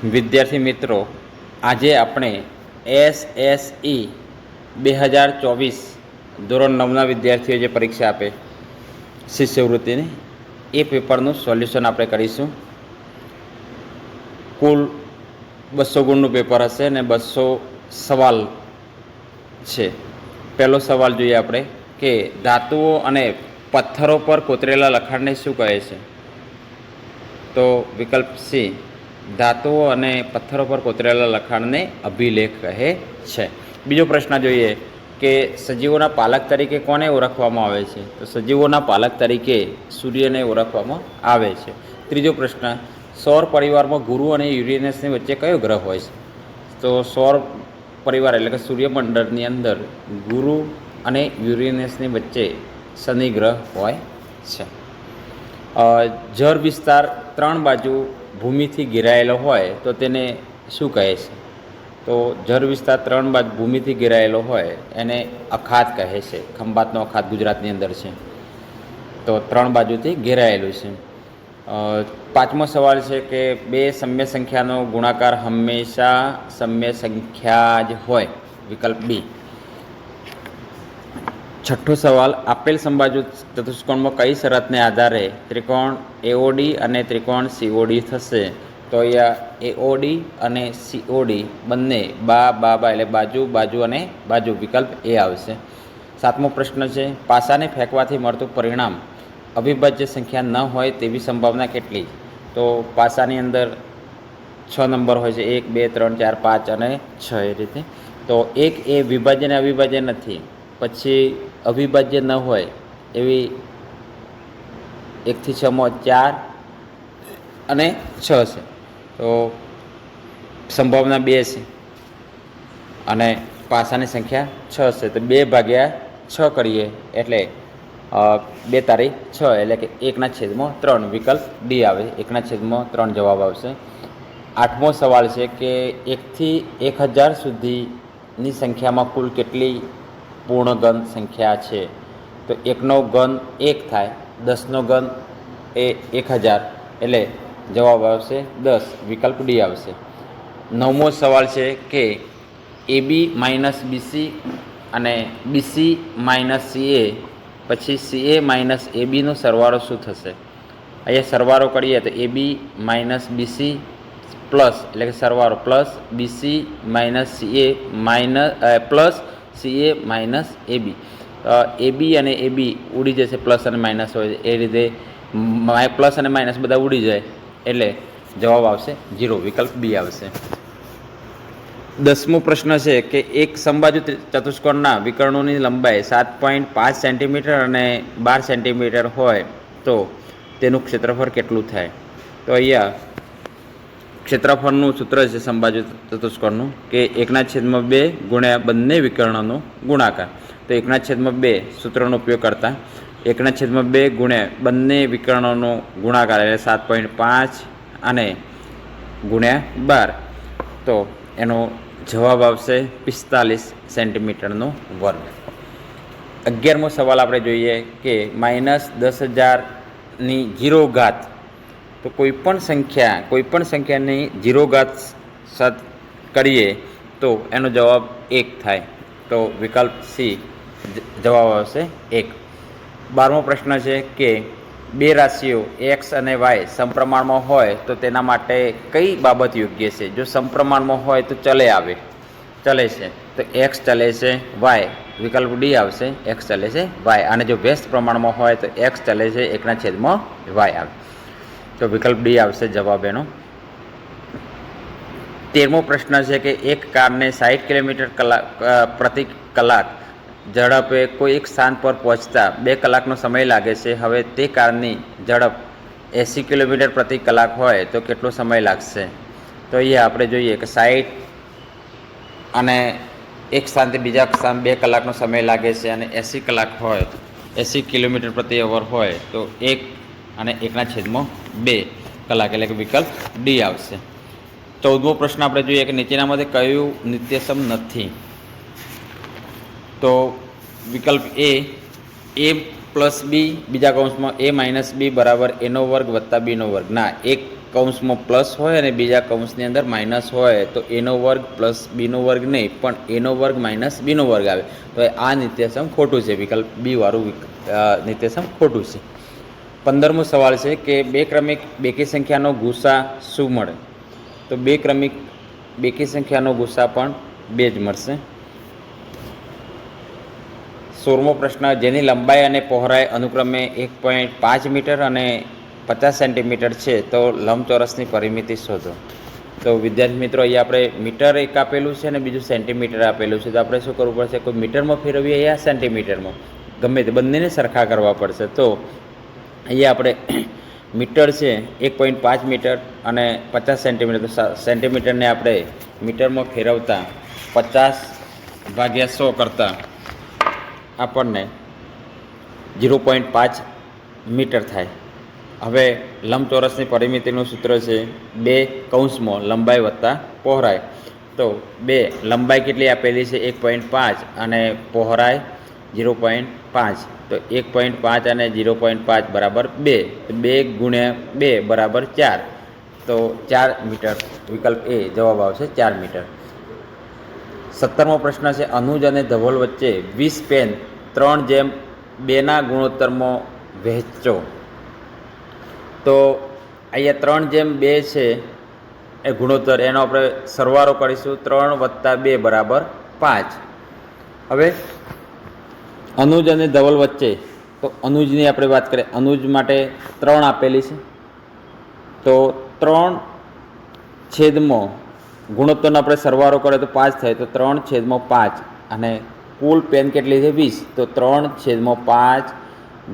વિદ્યાર્થી મિત્રો, આજે આપણે SSE 2024 ધોરણ 9ના વિદ્યાર્થીઓ જે પરીક્ષા આપે શિષ્યવૃત્તિની, એ પેપરનું સોલ્યુશન આપણે કરીશું. કુલ 200 ગુણનું પેપર હશે અને 200 સવાલ છે. પહેલો સવાલ જોઈએ આપણે કે ધાતુઓ અને પથ્થરો પર કોતરેલા લખાણને શું કહે છે? તો વિકલ્પ સી, ધાતુઓ અને પથ્થરો પર કોતરેલા લખાણને અભિલેખ કહે છે. બીજો પ્રશ્ન જોઈએ કે સજીવોના પાલક તરીકે કોને ઓળખવામાં આવે છે? તો સજીવોના પાલક તરીકે સૂર્યને ઓળખવામાં આવે છે. ત્રીજો પ્રશ્ન, સૌર પરિવારમાં ગુરુ અને યુરેનસની વચ્ચે કયો ગ્રહ હોય છે? તો સૌર પરિવાર એટલે કે સૂર્યમંડળની અંદર ગુરુ અને યુરેનસની વચ્ચે શનિ ગ્રહ હોય છે. જળ વિસ્તાર 3 બાજુ ભૂમિથી ઘેરાયેલો હોય તો તેને શું કહે છે? તો જળ વિસ્તાર 3 બાજુ ભૂમિથી ઘેરાયેલો હોય એને અખાત કહે છે. ખંભાતનો અખાત ગુજરાતની અંદર છે, તો 3 બાજુથી ઘેરાયેલું છે. પાંચમો સવાલ છે કે બે સમ્ય સંખ્યાનો ગુણાકાર હંમેશા સમ્ય સંખ્યા જ હોય. વિકલ્પ બી. છઠ્ઠો સવાલ, આપેલ સમબાજુ ચતુષ્કોણમાં કઈ શરતને આધારે ત્રિકોણ એઓડી અને ત્રિકોણ સીઓડી થશે? તો અહીંયા એઓડી અને સીઓડી બંને બા એટલે બાજુ બાજુ અને બાજુ. વિકલ્પ એ આવશે. સાતમો પ્રશ્ન છે, પાસાને ફેંકવાથી મળતું પરિણામ અવિભાજ્ય સંખ્યા ન હોય તેવી સંભાવના કેટલી? તો પાસાની અંદર 6 નંબર હોય છે, 1 2 3 4 5 અને 6 એ રીતે. તો 1 એ વિભાજ્ય અને અવિભાજ્ય નથી, પછી અવિભાજ્ય ન હોય એવી 1 થી 6 માં 4 અને 6 છે, તો સંભાવના 2 છે અને પાસાની સંખ્યા 6 છે. તો 2 ભાગ્યા 6 કરીએ એટલે 2 તારી 6 એટલે કે 1/3. વિકલ્પ ડી આવે, 1/3 જવાબ આવશે. આઠમો સવાલ છે કે 1 થી 1000 સુધીની સંખ્યામાં કુલ કેટલી પૂર્ણ ઘન સંખ્યા છે? તો 1નો ઘન 1 થાય, 10નો ઘન એ 1000 એટલે જવાબ આવશે 10. વિકલ્પ ડી આવશે. નવમો સવાલ છે કે AB - BC અને BC - CA પછી CA - ABનો સરવાળો શું થશે? અહીંયા સરવાળો કરીએ તો AB - BC પ્લસ એટલે કે સરવાળો plus BC - CA plus CA - AB. AB અને AB ઉડી જશે, પ્લસ અને માઇનસ હોય એ રીતે પ્લસ અને માઇનસ બધા ઉડી જાય એટલે જવાબ આવશે 0. વિકલ્પ બી આવશે. 10મો પ્રશ્ન છે કે એક સમબાજુ ચતુષ્કોણના વિકર્ણોની લંબાઈ 7.5 સેન્ટીમીટર અને 12 સેન્ટીમીટર હોય તો તેનું ક્ષેત્રફળ કેટલું થાય? તો અહીંયા ક્ષેત્રફળનું સૂત્ર છે સમબાજુ ચતુષ્કોણનું કે 1/2 ગુણ્યા બંને વિકર્ણોનો ગુણાકાર. તો 1/2 સૂત્રનો ઉપયોગ કરતા 1/2 ગુણ્યા બંને વિકર્ણોનો ગુણાકાર એટલે 7.5 અને ગુણ્યા 12, તો એનો જવાબ આવશે 45 સેન્ટીમીટરનો વર્ગ. 11મો સવાલ આપણે જોઈએ કે -10,000ની 0 ઘાત. તો કોઈપણ સંખ્યાની 0 ઘાત કરીએ તો એનો જવાબ 1 થાય. તો વિકલ્પ સી જવાબ આવશે 1. 12મો પ્રશ્ન છે કે બે રાશિઓ x અને y સમપ્રમાણમાં હોય તો તેના માટે કઈ બાબત યોગ્ય છે? જો સમપ્રમાણમાં હોય તો ચલે છે, તો x ચલે છે, y. વિકલ્પ ડી આવશે, x ચલે છે, y. અને જો વ્યસ્ત પ્રમાણમાં હોય તો x ચલે છે, 1/y આવે, તો વિકલ્પ ડી આવશે જવાબ એનો. 13મો પ્રશ્ન છે કે એક કારને 60 કિલોમીટર પ્રતિ કલાક ઝડપે કોઈ એક સ્થાન પર પહોંચતા 2 કલાકનો સમય લાગે છે. હવે તે કારની ઝડપ 80 કિલોમીટર પ્રતિ કલાક હોય તો કેટલો સમય લાગશે? તો અહીંયા આપણે જોઈએ કે 60 અને એક સ્થાનથી બીજા સ્થાન 2 કલાકનો સમય લાગે છે અને 80 કલાક હોય, 80 કિલોમીટર પ્રતિ અવર હોય તો 1 અને 1/2 કલાક એટલે કે વિકલ્પ ડી આવશે. 14મો પ્રશ્ન આપણે જોઈએ કે નીચેનામાંથી કયું નિત્યસમ નથી? તો વિકલ્પ એ + b બીજા કૌંસમાં a - b બરાબર a² + b². ના, 1 કૌંસમાં પ્લસ હોય અને બીજા કૌંસની અંદર માઇનસ હોય તો એનો વર્ગ પ્લસ બીનો વર્ગ નહીં, પણ એનો વર્ગ માઇનસ બીનો વર્ગ આવે. તો આ નિત્યસમ ખોટું છે, વિકલ્પ બી વાળું નિત્યસમ ખોટું છે. 15મો સવાલ છે કે બે ક્રમિક બેકી સંખ્યાનો ગુસા શું મળે? તો બે ક્રમિક બેકી સંખ્યાનો ગુસા પણ 2 જ મળશે. 16મો પ્રશ્ન, જેની લંબાઈ અને પહોળાઈ અનુક્રમે 1.5 મીટર અને 50 સેન્ટીમીટર છે તો લંબચોરસની પરિમિતિ શોધો. તો વિદ્યાર્થી મિત્રો, અહીંયા આપણે મીટર એક આપેલું છે અને બીજું સેન્ટીમીટર આપેલું છે. તો આપણે શું કરવું પડશે? કોઈ મીટરમાં ફેરવીએ યા સેન્ટીમીટરમાં, ગમે તે બંનેને સરખા કરવા પડશે. તો અહીંયા આપણે મીટર છે 1.5 મીટર અને 50 સેન્ટીમીટર. તો સેન્ટીમીટરને આપણે મીટરમાં ફેરવતા 50/100 કરતાં આપણને 0.5 મીટર થાય. હવે લંબચોરસની પરિમિતિનું સૂત્ર છે 2 કૌંસમાં લંબાઈ વત્તા પહોળાઈ. તો 2 લંબાઈ કેટલી આપેલી છે? 1.5 અને પહોળાઈ 0.5. તો 1.5 અને 0.5 બરાબર 2. તો 2 ગુણ્યા 2 બરાબર 4. તો 4 મીટર. વિકલ્પ એ જવાબ આવશે 4 મીટર. 17મો પ્રશ્ન છે, અનુજ અને ધવલ વચ્ચે 20 પેન 3:2 ગુણોત્તરમાં વહેંચો. તો અહીંયા 3:2 છે એ ગુણોત્તર, એનો આપણે સરવાળો કરીશું. 3 + 2 બરાબર 5. હવે અનુજ અને ધવલ વચ્ચે, તો અનુજની આપણે વાત કરીએ. અનુજ માટે 3 આપેલી છે, તો 3/, ગુણોત્તરનો આપણે સરવાળો કરીએ તો 5 થાય. તો 3/5 અને કુલ પેન કેટલી છે? 20. તો 3/5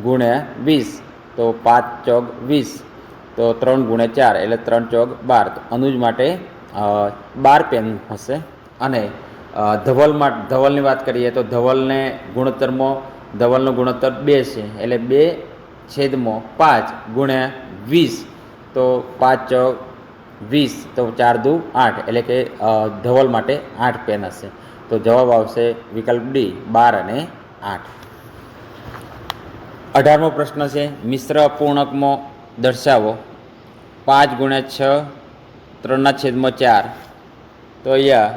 ગુણ્યા 20. તો 5 ચોક 20. તો 3 ગુણ્યા 4 એટલે 3 ચોક 12. તો અનુજ માટે 12 પેન હશે. અને ધવલની વાત કરીએ તો ધવલને ગુણોત્તરમાં, ધવલનો ગુણોત્તર 2 છે એટલે 2/5 ગુણ્યા 20. તો 5 ચોક 20. તો 4 દુ 8 એટલે કે ધવલ માટે 8 પેન હશે. તો જવાબ આવશે વિકલ્પ ડી 12 અને 8. 18મો પ્રશ્ન છે, મિશ્ર અપૂર્ણાંકમાં દર્શાવો. 5 ગુણ્યા 6 3/4. તો અહીંયા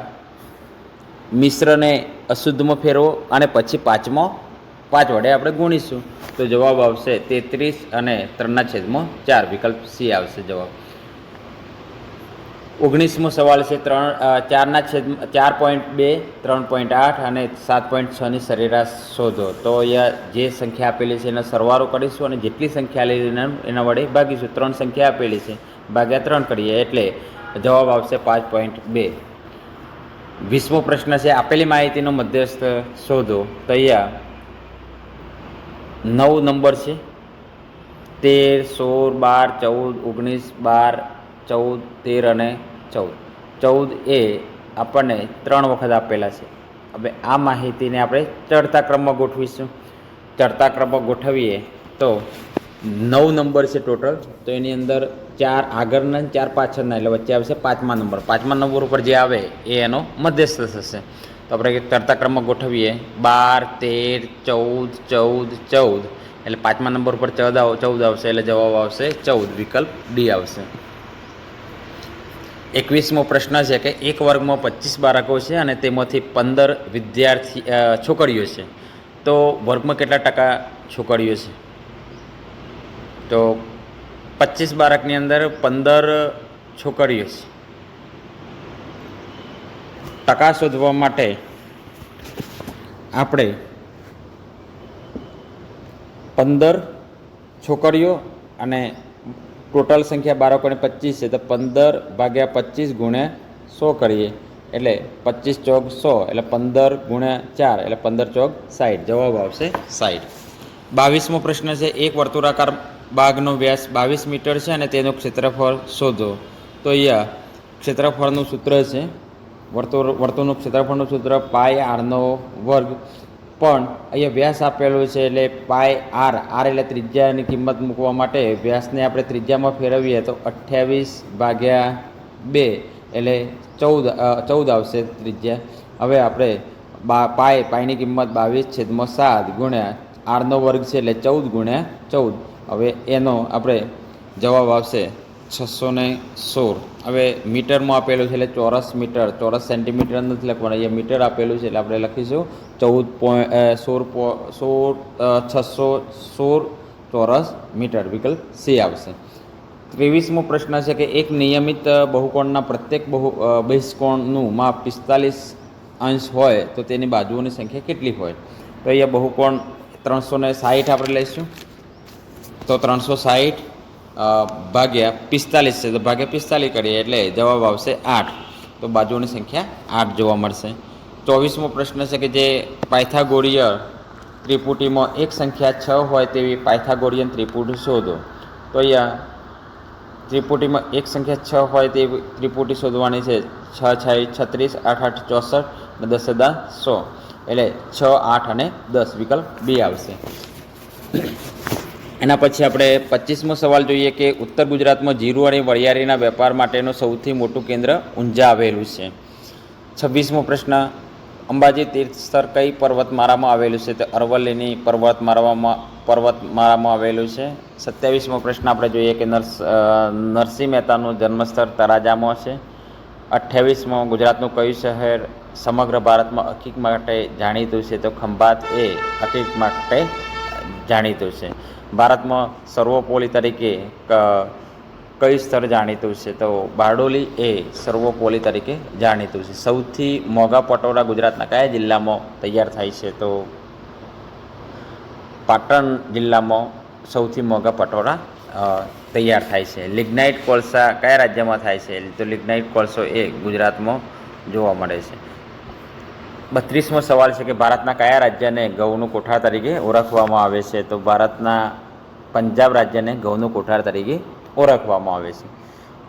મિશ્રને અશુદ્ધમાં ફેરવો અને પછી 5 વડે આપણે ગુણીશું. તો જવાબ આવશે 33 અને 3/4. વિકલ્પ સી આવશે જવાબ. 19મો સવાલ છે, 4.2 3.8 અને 7.6ની સરેરાશ શોધો. તો અહીંયા જે સંખ્યા આપેલી છે એનો સરવાળો કરીશું અને જેટલી સંખ્યા લેલી એના વડે ભાગીશું. 3 સંખ્યા આપેલી છે, ભાગ્યા 3 કરીએ એટલે જવાબ આવશે 5.2. 20મો પ્રશ્ન છે, આપેલી માહિતીનો મધ્યસ્થ શોધો. તો અહીંયા 9 નંબર છે, 13 16 12 19 12 14 13 અને 14. 14 એ આપણને 3 વખત આપેલા છે. હવે આ માહિતીને આપણે ચડતા ક્રમમાં ગોઠવીશું. ચડતા ક્રમમાં ગોઠવીએ તો 9 નંબર છે ટોટલ. તો એની અંદર 4 આગળના 4 પાછળના, એટલે વચ્ચે આવશે 5મા નંબર. 5મા નંબર ઉપર જે આવે એ એનો મધ્યસ્થ થશે. તો આપણે ચડતા ક્રમમાં ગોઠવીએ 12 13 14 14 એટલે 5મા નંબર ઉપર 14 આવશે એટલે જવાબ આવશે 14. વિકલ્પ ડી આવશે. 21મો પ્રશ્ન છે કે એક વર્ગમાં 25 બાળકો છે અને તેમાંથી 15 છોકરીઓ છે. તો વર્ગમાં કેટલા ટકા છોકરીઓ છે? તો 25 બાળકની અંદર 15 છોકરીઓ છે. ટકા શોધવા માટે આપણે 15 છોકરીઓ અને ટોટલ સંખ્યા બાળકોને 25 છે. તો 15/25 ગુણ્યા 100 કરીએ એટલે 25 ચોક 100 એટલે 15 ગુણ્યા 4 એટલે 15 ચોક 60. જવાબ આવશે 60. 22મો પ્રશ્ન છે, એક વર્તુળાકાર બાગનો વ્યાસ 22 મીટર છે અને તેનું ક્ષેત્રફળ શોધો. તો અહીંયા ક્ષેત્રફળનું સૂત્ર છે, વર્તુળનું ક્ષેત્રફળનું સૂત્ર πr². પણ અહીંયા વ્યાસ આપેલો છે એટલે πr, એટલે ત્રિજ્યાની કિંમત મૂકવા માટે વ્યાસને આપણે ત્રિજ્યામાં ફેરવીએ તો 28/2 એટલે 14 આવશે ત્રિજ્યા. હવે આપણે પાયની કિંમત 22/7 ગુણ્યા r² છે એટલે 14 ગુણ્યા 14. હવે એનો આપણે જવાબ આવશે 616. હવે મીટરમાં આપેલું છે એટલે ચોરસ મીટર, ચોરસ સેન્ટીમીટર નથી લખવાનું, અહીંયા મીટર આપેલું છે એટલે આપણે લખીશું 616 ચોરસ મીટર. વિકલ્પ સી આવશે. 23મો પ્રશ્ન છે કે એક નિયમિત બહુકોણના પ્રત્યેક બહિષ્કોણનું માપ 45 અંશ હોય તો તેની બાજુઓની સંખ્યા કેટલી હોય? તો અહીંયા બહુકોણ 360 આપણે લઈશું, તો 360 ભાગ્યા 45 છે, તો ભાગ્યા 45 કરીએ એટલે જવાબ આવશે 8. તો બાજુઓની સંખ્યા 8 જોવા મળશે. 24મો પ્રશ્ન છે કે જે પાયથાગોરીય ત્રિપુટીમાં એક સંખ્યા 6 હોય તેવી પાયથાગોરીયન ત્રિપુટી શોધો. તો અહીંયા ત્રિપુટીમાં એક સંખ્યા 6 હોય તેવી ત્રિપુટી શોધવાની છે. 6 6 36, 8 8 64 અને 10 10 100, એટલે 6 8 અને 10. વિકલ્પ બી આવશે. એના પછી આપણે 25મો સવાલ જોઈએ કે ઉત્તર ગુજરાતમાં જીરું અને વરિયાળીના વેપાર માટેનું સૌથી મોટું કેન્દ્ર ઊંઝા આવેલું છે. 26મો પ્રશ્ન અંબાજી તીર્થસ્થળ કઈ પર્વતમાળામાં આવેલું છે? તો અરવલ્લીની પર્વતમાળામાં આવેલું છે. 27મો પ્રશ્ન આપણે જોઈએ કે નરસિંહ મહેતાનું જન્મસ્થળ તળાજામાં છે. 28મો ગુજરાતનું કયું શહેર સમગ્ર ભારતમાં હકીક માટે જાણીતું છે? તો ખંભાત એ હકીક માટે જાણીતું છે. ભારતમાં સર્વોપોલી તરીકે કઈ સ્થળ જાણીતું છે? તો બારડોલી એ સર્વોપોલી તરીકે જાણીતું છે. સૌથી મોંઘા પટોળા ગુજરાતના કયા જિલ્લામાં તૈયાર થાય છે? તો પાટણ જિલ્લામાં સૌથી મોંઘા પટોળા તૈયાર થાય છે. લિગ્નાઇટ કોલસા કયા રાજ્યમાં થાય છે? તો લિગ્નાઇટ કોલસો એ ગુજરાતમાં જોવા મળે છે. 32મો સવાલ છે કે ભારતના કયા રાજ્યને ઘઉંનું કોઠાર તરીકે ઓળખવામાં આવે છે? તો ભારતના પંજાબ રાજ્યને ઘઉંનું કોઠાર તરીકે ઓળખવામાં આવે છે.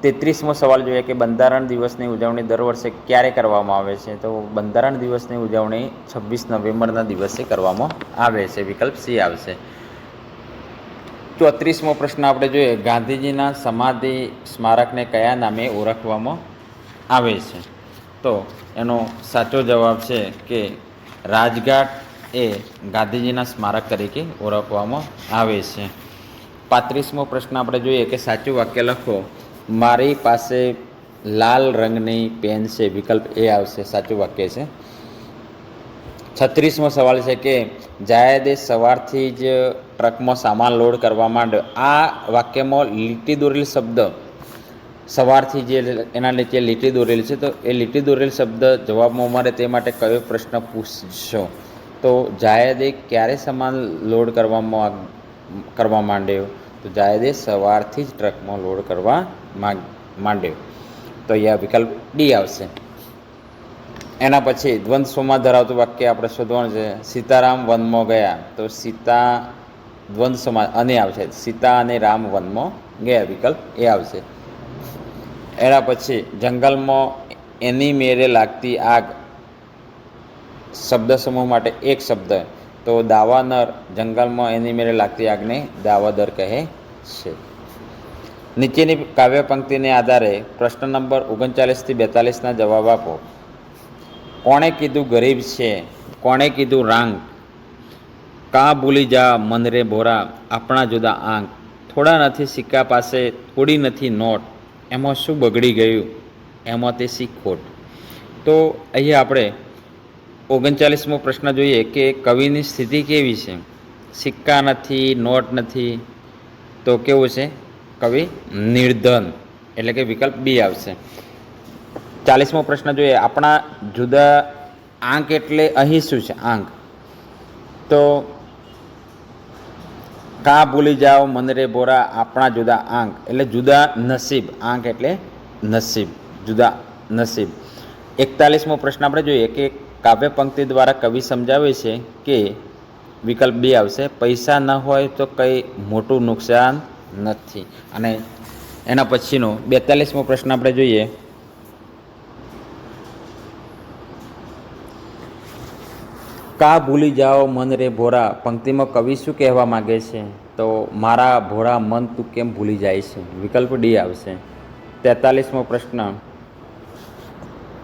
33મો સવાલ જોઈએ કે બંધારણ દિવસની ઉજવણી દર વર્ષે ક્યારે કરવામાં આવે છે? તો બંધારણ દિવસની ઉજવણી 26 નવેમ્બરના દિવસે કરવામાં આવે છે. વિકલ્પ સી આવશે. 34મો પ્રશ્ન આપણે જોઈએ ગાંધીજીના સમાધિ સ્મારકને કયા નામે ઓળખવામાં આવે છે? તો એનો સાચો જવાબ છે કે રાજઘાટ એ ગાંધીજીના સ્મારક તરીકે ઓળખવામાં આવે છે. 35મો પ્રશ્ન આપણે જોઈએ કે સાચું વાક્ય લખો. મારી પાસે લાલ રંગની પેન છે. વિકલ્પ એ આવશે, સાચું વાક્ય છે. 36મો સવાલ છે કે જાયદે સવારથી જ ટ્રકમાં સામાન લોડ કરવા માંડ્યો. આ વાક્યમાં લીટી દોરેલ શબ્દ સવારથી જે એના નીચે લીટી દોરેલી છે, તો એ લીટી દોરેલ શબ્દ જવાબમાં મળે તે માટે કયો પ્રશ્ન પૂછશો? તો જાયદે ક્યારે સામાન લોડ કરવા માંડ્યો? તો જાયદે સવારથી જ ટ્રકમાં લોડ કરવા માંડ્યો. તો અહીંયા વિકલ્પ ડી આવશે. એના પછી દ્વંદ્વમાં ધરાવતું વાક્ય આપણે શોધવાનું છે. સીતારામ વનમાં ગયા. તો સીતા દ્વંદ્વમાં અને આવશે, સીતા અને રામ વનમાં ગયા. વિકલ્પ એ આવશે. એના પછી જંગલમાં એની મેરે લાગતી આગ શબ્દ સમૂહ માટે એક શબ્દ. તો દાવાનર જંગલમાં એની મેરે લાગતી આગને દાવાદર કહે છે. નીચેની કાવ્ય પંક્તિને આધારે પ્રશ્ન નંબર 39 થી 42ના જવાબ આપો. કોણે કીધું ગરીબ છે? કોણે કીધું રાંગ? કાં ભૂલી જા મન રે ભોરા આપણા જુદા આંક. થોડા નથી સિક્કા પાસે, થોડી નથી નોટ, એમાં શું બગડી ગયું? એમાં તે શી ખોટ? તો અહીંયા આપણે 39મો પ્રશ્ન જોઈએ કે કવિની સ્થિતિ કેવી છે? સિક્કા નથી, નોટ નથી, તો કેવું છે? કવિ નિર્ધન, એટલે કે વિકલ્પ બી આવશે. 40મો પ્રશ્ન જોઈએ આપણા જુદા આંક એટલે અહીં શું છે? આંક. તો કાં ભૂલી જાઓ મન રે ભોરા આપણા જુદા આંક એટલે જુદા નસીબ. આંક એટલે નસીબ, જુદા નસીબ. 41મો પ્રશ્ન આપણે જોઈએ કે કાવ્ય પંક્તિ દ્વારા કવિ સમજાવે છે કે વિકલ્પ બી આવશે પૈસા ન હોય તો કંઈ મોટું નુકસાન નથી. અને એના પછીનો 42મો પ્રશ્ન આપણે જોઈએ કા ભૂલી જાઓ મન રે ભોરા પંક્તિમાં કવિ શું કહેવા માગે છે? તો મારા ભોળા મન તું કેમ ભૂલી જાય છે? વિકલ્પ ડી આવશે. 43મો પ્રશ્ન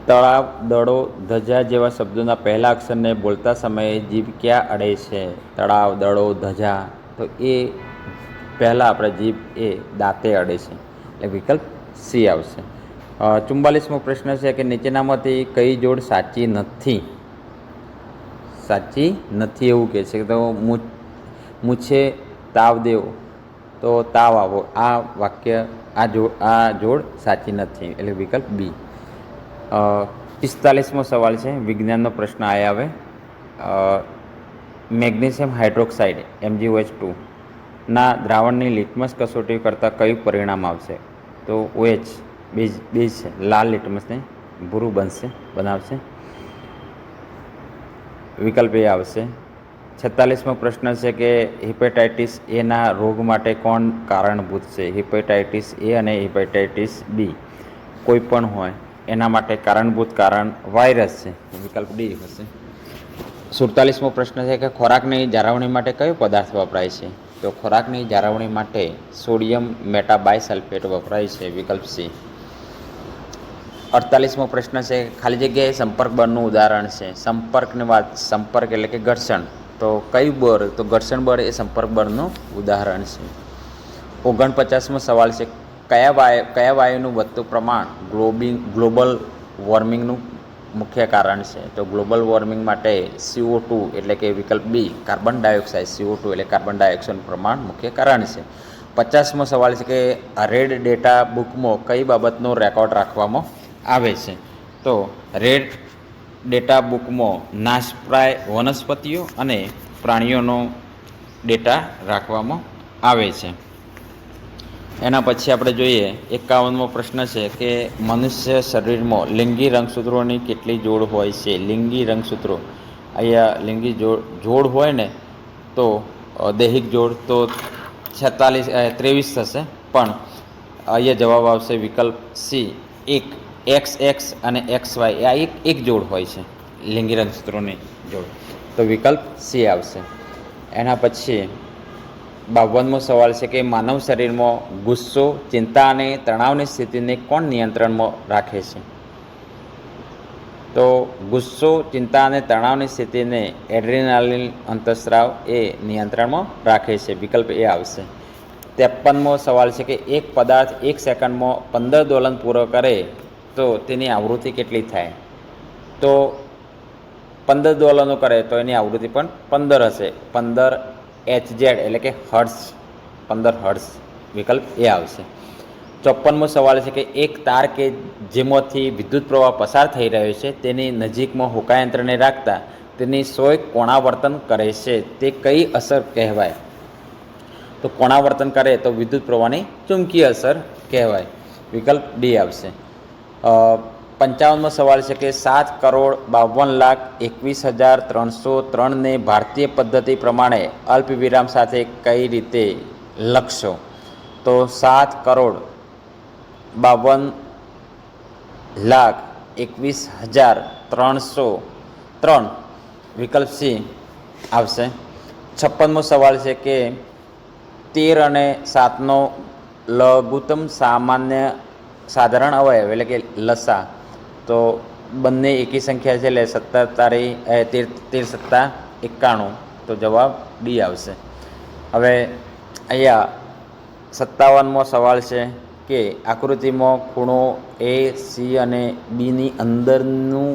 તળાવ, દડો, ધજા જેવા શબ્દોના પહેલા અક્ષરને બોલતા સમયે જીભ ક્યાં અડે છે? તળાવ, દડો, ધજા, તો એ પહેલાં આપણે જીભ એ દાંતે અડે છે. એટલે વિકલ્પ સી આવશે. 44મો પ્રશ્ન છે કે નીચેનામાંથી કઈ જોડ સાચી નથી? સાચી નથી એવું કહે છે. તો મૂછે તાવ દેવો તો તાવ આવો, આ વાક્ય આ જોડ સાચી નથી, એટલે વિકલ્પ બી. 45મો સવાલ છે, વિજ્ઞાનનો પ્રશ્ન આવ્યા હવે. મેગ્નેશિયમ હાઇડ્રોક્સાઇડ MgOH2 ના દ્રાવણની લિટમસ કસોટી કરતાં કયું પરિણામ આવશે? તો OH બેઝ છે, લાલ લિટમસને ભૂરું બનાવશે, વિકલ્પ એ આવશે. 46મો પ્રશ્ન છે કે હિપેટાઇટિસ એના રોગ માટે કોણ કારણભૂત છે? હિપેટાઇટિસ એ અને હિપેટાઇટિસ બી કોઈ પણ હોય એના માટે કારણભૂત કારણ વાયરસ છે, વિકલ્પ ડી હશે. 47મો પ્રશ્ન છે કે ખોરાકની જાળવણી માટે કયો પદાર્થ વપરાય છે? તો ખોરાકની જાળવણી માટે સોડિયમ મેટાબાયસલ્ફેટ વપરાય છે, વિકલ્પ સી. 48મો પ્રશ્ન છે ખાલી જગ્યાએ સંપર્ક બળનું ઉદાહરણ છે. સંપર્કની વાત, સંપર્ક એટલે કે ઘર્ષણ, તો કયું બળ? તો ઘર્ષણ બળ એ સંપર્ક બળનું ઉદાહરણ છે. 49મો સવાલ છે કયા વાયુનું વધતું પ્રમાણ ગ્લોબલ વોર્મિંગનું મુખ્ય કારણ છે? તો ગ્લોબલ વોર્મિંગ માટે CO2 એટલે કે વિકલ્પ બી કાર્બન ડાયોક્સાઇડ, CO2 એટલે કાર્બન ડાયોક્સાઇડનું પ્રમાણ મુખ્ય કારણ છે. 50મો સવાલ છે કે રેડ ડેટા બુકમાં કઈ બાબતનો રેકોર્ડ રાખવામાં આવે છે? તો રેડ ડેટા બુકમાં નાશપ્રાય વનસ્પતિઓ અને પ્રાણીઓનો ડેટા રાખવામાં આવે છે. એના પછી આપણે જોઈએ 51મો પ્રશ્ન છે કે મનુષ્ય શરીરમાં લિંગી રંગસૂત્રોની કેટલી જોડ હોય છે? લિંગી રંગસૂત્રો, અહીંયા લિંગી જોડ હોય ને તો દૈહિક જોડ તો 23 થશે, પણ અહીંયા જવાબ આવશે વિકલ્પ સી, એક XX અને XY આ એક જોડ હોય છે લિંગી રંગસૂત્રોની જોડ, તો વિકલ્પ સી આવશે. એના પછી 52મો સવાલ છે કે માનવ શરીરમાં ગુસ્સો, ચિંતા અને તણાવની સ્થિતિને કોણ નિયંત્રણમાં રાખે છે? તો ગુસ્સો, ચિંતા અને તણાવની સ્થિતિને એડ્રેનાલિન અંતઃસ્રાવ એ નિયંત્રણમાં રાખે છે, વિકલ્પ એ આવશે. 53મો સવાલ છે કે એક પદાર્થ 1 સેકન્ડમાં 15 દોલન પૂરો કરે તો તેની આવૃત્તિ કેટલી થાય? તો 15 દોલનો કરે તો એની આવૃત્તિ પણ 15 હશે, 15 Hz એટલે કે હર્ટ્ઝ, 15 હર્ટ્ઝ, વિકલ્પ એ આવશે. 54મો સવાલ છે કે એક તાર કે જેમાંથી વિદ્યુત પ્રવાહ પસાર થઈ રહ્યો છે તેની નજીકમાં હોકાયંત્રને રાખતા તેની સોય કોણાવર્તન કરે છે, તે કઈ અસર કહેવાય? તો કોણાવર્તન કરે તો વિદ્યુત પ્રવાહની ચુંબકીય અસર કહેવાય, વિકલ્પ ડી આવશે. 55મો સવાલ છે કે 7,52,21,303 ને ભારતીય પદ્ધતિ પ્રમાણે અલ્પવિરામ સાથે કઈ રીતે લખશો? તો 7,52,21,303, વિકલ્પ સી આવશે. 56મો સવાલ છે કે 13 અને 7નો લઘુત્તમ સાધારણ અવયવ એટલે કે લસા, તો બંને એકી સંખ્યા છે એટલે 13 સત્તા 91, તો જવાબ ડી આવશે. હવે અહીંયા 57મો સવાલ છે કે આકૃતિમાં ખૂણો AC અને બીની અંદરનું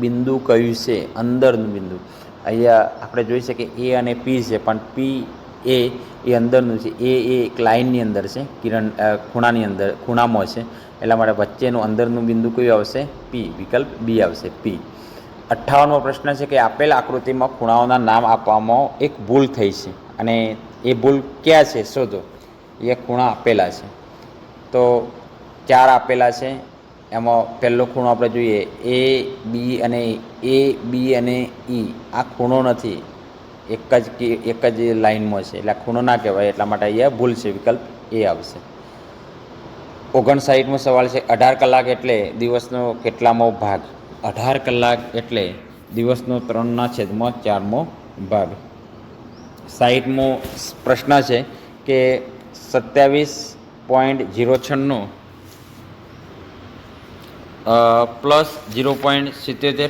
બિંદુ કયું છે? અંદરનું બિંદુ અહીંયા આપણે જોઈ શકીએ A અને P છે, પણ P એ અંદરનું છે, એ એક લાઇનની અંદર છે, ખૂણાની અંદર, ખૂણામાં છે, એટલા માટે વચ્ચેનું અંદરનું બિંદુ કયું આવશે? P, વિકલ્પ બી આવશે, P. 58મો પ્રશ્ન છે કે આપેલ આકૃતિમાં ખૂણાઓના નામ આપવામાં એક ભૂલ થઈ છે અને એ ભૂલ ક્યાં છે શોધો. એ ખૂણા આપેલા છે, તો 4 આપેલા છે, એમાં પહેલો ખૂણો આપણે જોઈએ AB અને E, આ ખૂણો નથી, એક જ લાઇનમાં છે એટલે ખૂણો ના કહેવાય, એટલા માટે અહીંયા ભૂલ છે, વિકલ્પ એ આવશે. 59મો સવાલ છે 18 કલાક એટલે દિવસનો કેટલામો ભાગ? 18 કલાક એટલે દિવસનો 3/4મો ભાગ. 60મો પ્રશ્ન છે કે 27.096 પ્લસ 0.77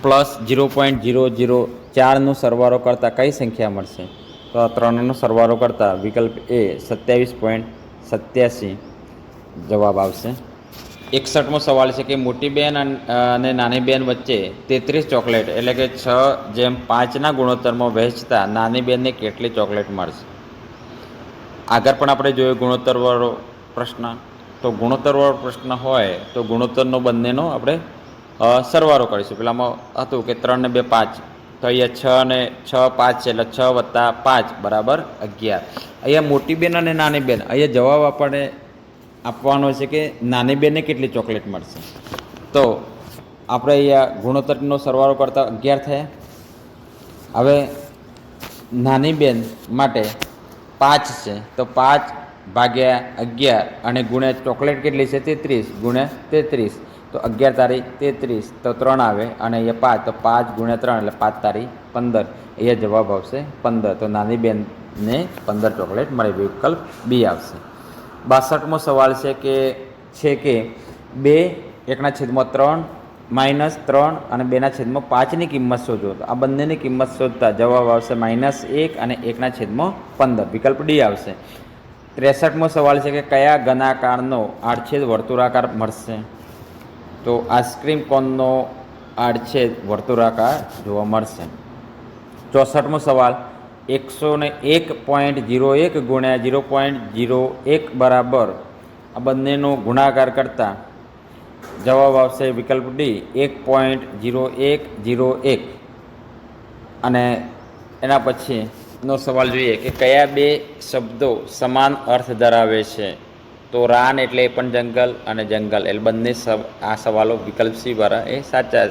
પ્લસ 0.004નો સરવાળો કરતાં કઈ સંખ્યા મળશે? તો આ 3નો સરવાળો કરતાં વિકલ્પ એ 27.096 87 જવાબ આવશે. 61મો સવાલ છે કે મોટી બેન અને નાની બેન વચ્ચે 33 ચોકલેટ એટલે કે 6:5ના ગુણોત્તરમાં વહેંચતા નાની બેનને કેટલી ચોકલેટ મળશે? આગળ પણ આપણે જોયું ગુણોત્તરવાળો પ્રશ્ન. તો ગુણોત્તરવાળો પ્રશ્ન હોય તો ગુણોત્તરનો બંનેનો આપણે સરવાળો કરીશું. પેલામાં હતું કે 3 ને 2 5, તો અહીંયા 6 ને 6 5 છે એટલે 6 + 5 = 11. અહીંયા મોટી બેન અને નાની બેન, અહીંયા જવાબ આપણને આપવાનો છે કે નાની બેનને કેટલી ચોકલેટ મળશે. તો આપણે અહીંયા ગુણોત્તરનો સરવાળો કરતાં 11 થયા. હવે નાની બેન માટે 5 છે તો 5 ભાગ્યા 11 અને ગુણ્યા ચોકલેટ કેટલી છે 33 ગુણ્યા 33, તો 11 તારી 33, તો 3 આવે અને અહીંયા 5, તો 5 ગુણ્યા 3 એટલે 5 તારી 15. અહીંયા જવાબ આવશે 15. તો નાની બેનને 15 ચોકલેટ મળે. વિકલ્પ બી આવશે. 62મો સવાલ છે કે 2 1/3 -3 અને 2/5ની કિંમત શોધો. તો આ બંનેની કિંમત શોધતા જવાબ આવશે -1 અને 1/15. વિકલ્પ ડી આવશે. 63મો સવાલ છે કે કયા ઘનાકારનો આડછેદ વર્તુળાકાર મળશે? તો આઈસ્ક્રીમ કોનનો આડછેદ વર્તુળાકાર જોવા મળશે. 64મો સવાલ 101.01 ગુણ્યા 0.01 બરાબર આ બંનેનો ગુણાકાર કરતા જવાબ આવશે વિકલ્પ ડી 1.0101. અને એના પછીનો સવાલ જોઈએ કે કયા બે શબ્દો સમાન અર્થ ધરાવે છે? તો રાન એટલે પણ જંગલ અને જંગલ એટલે બંને આ સવાલો વિકલ્પ સી દ્વારા એ સાચા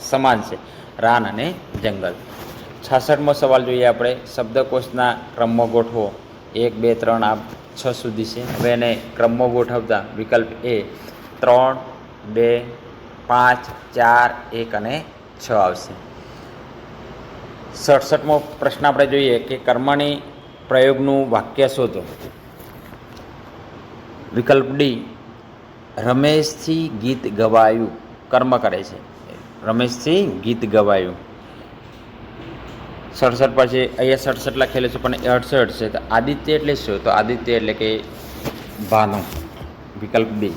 સમાન છે, રાન અને જંગલ. 66મો સવાલ જોઈએ આપણે. શબ્દકોશના ક્રમમાં ગોઠવો. 1 2 3 આ 6 સુધી છે. હવે એને ક્રમમાં ગોઠવતા વિકલ્પ એ 3 2 5 4 1 અને 6 આવશે. 67મો પ્રશ્ન આપણે જોઈએ કે કર્મણી પ્રયોગનું વાક્ય શોધો. વિકલ્પ ડી રમેશથી ગીત ગવાયું. કર્મ કરે છે, રમેશથી ગીત ગવાયું. 67 પછી અહીંયા 67 લખેલું છે પણ 68 છે. તો આદિત્ય એટલે શું? તો આદિત્ય એટલે કે ભાનુ. વિકલ્પ બી.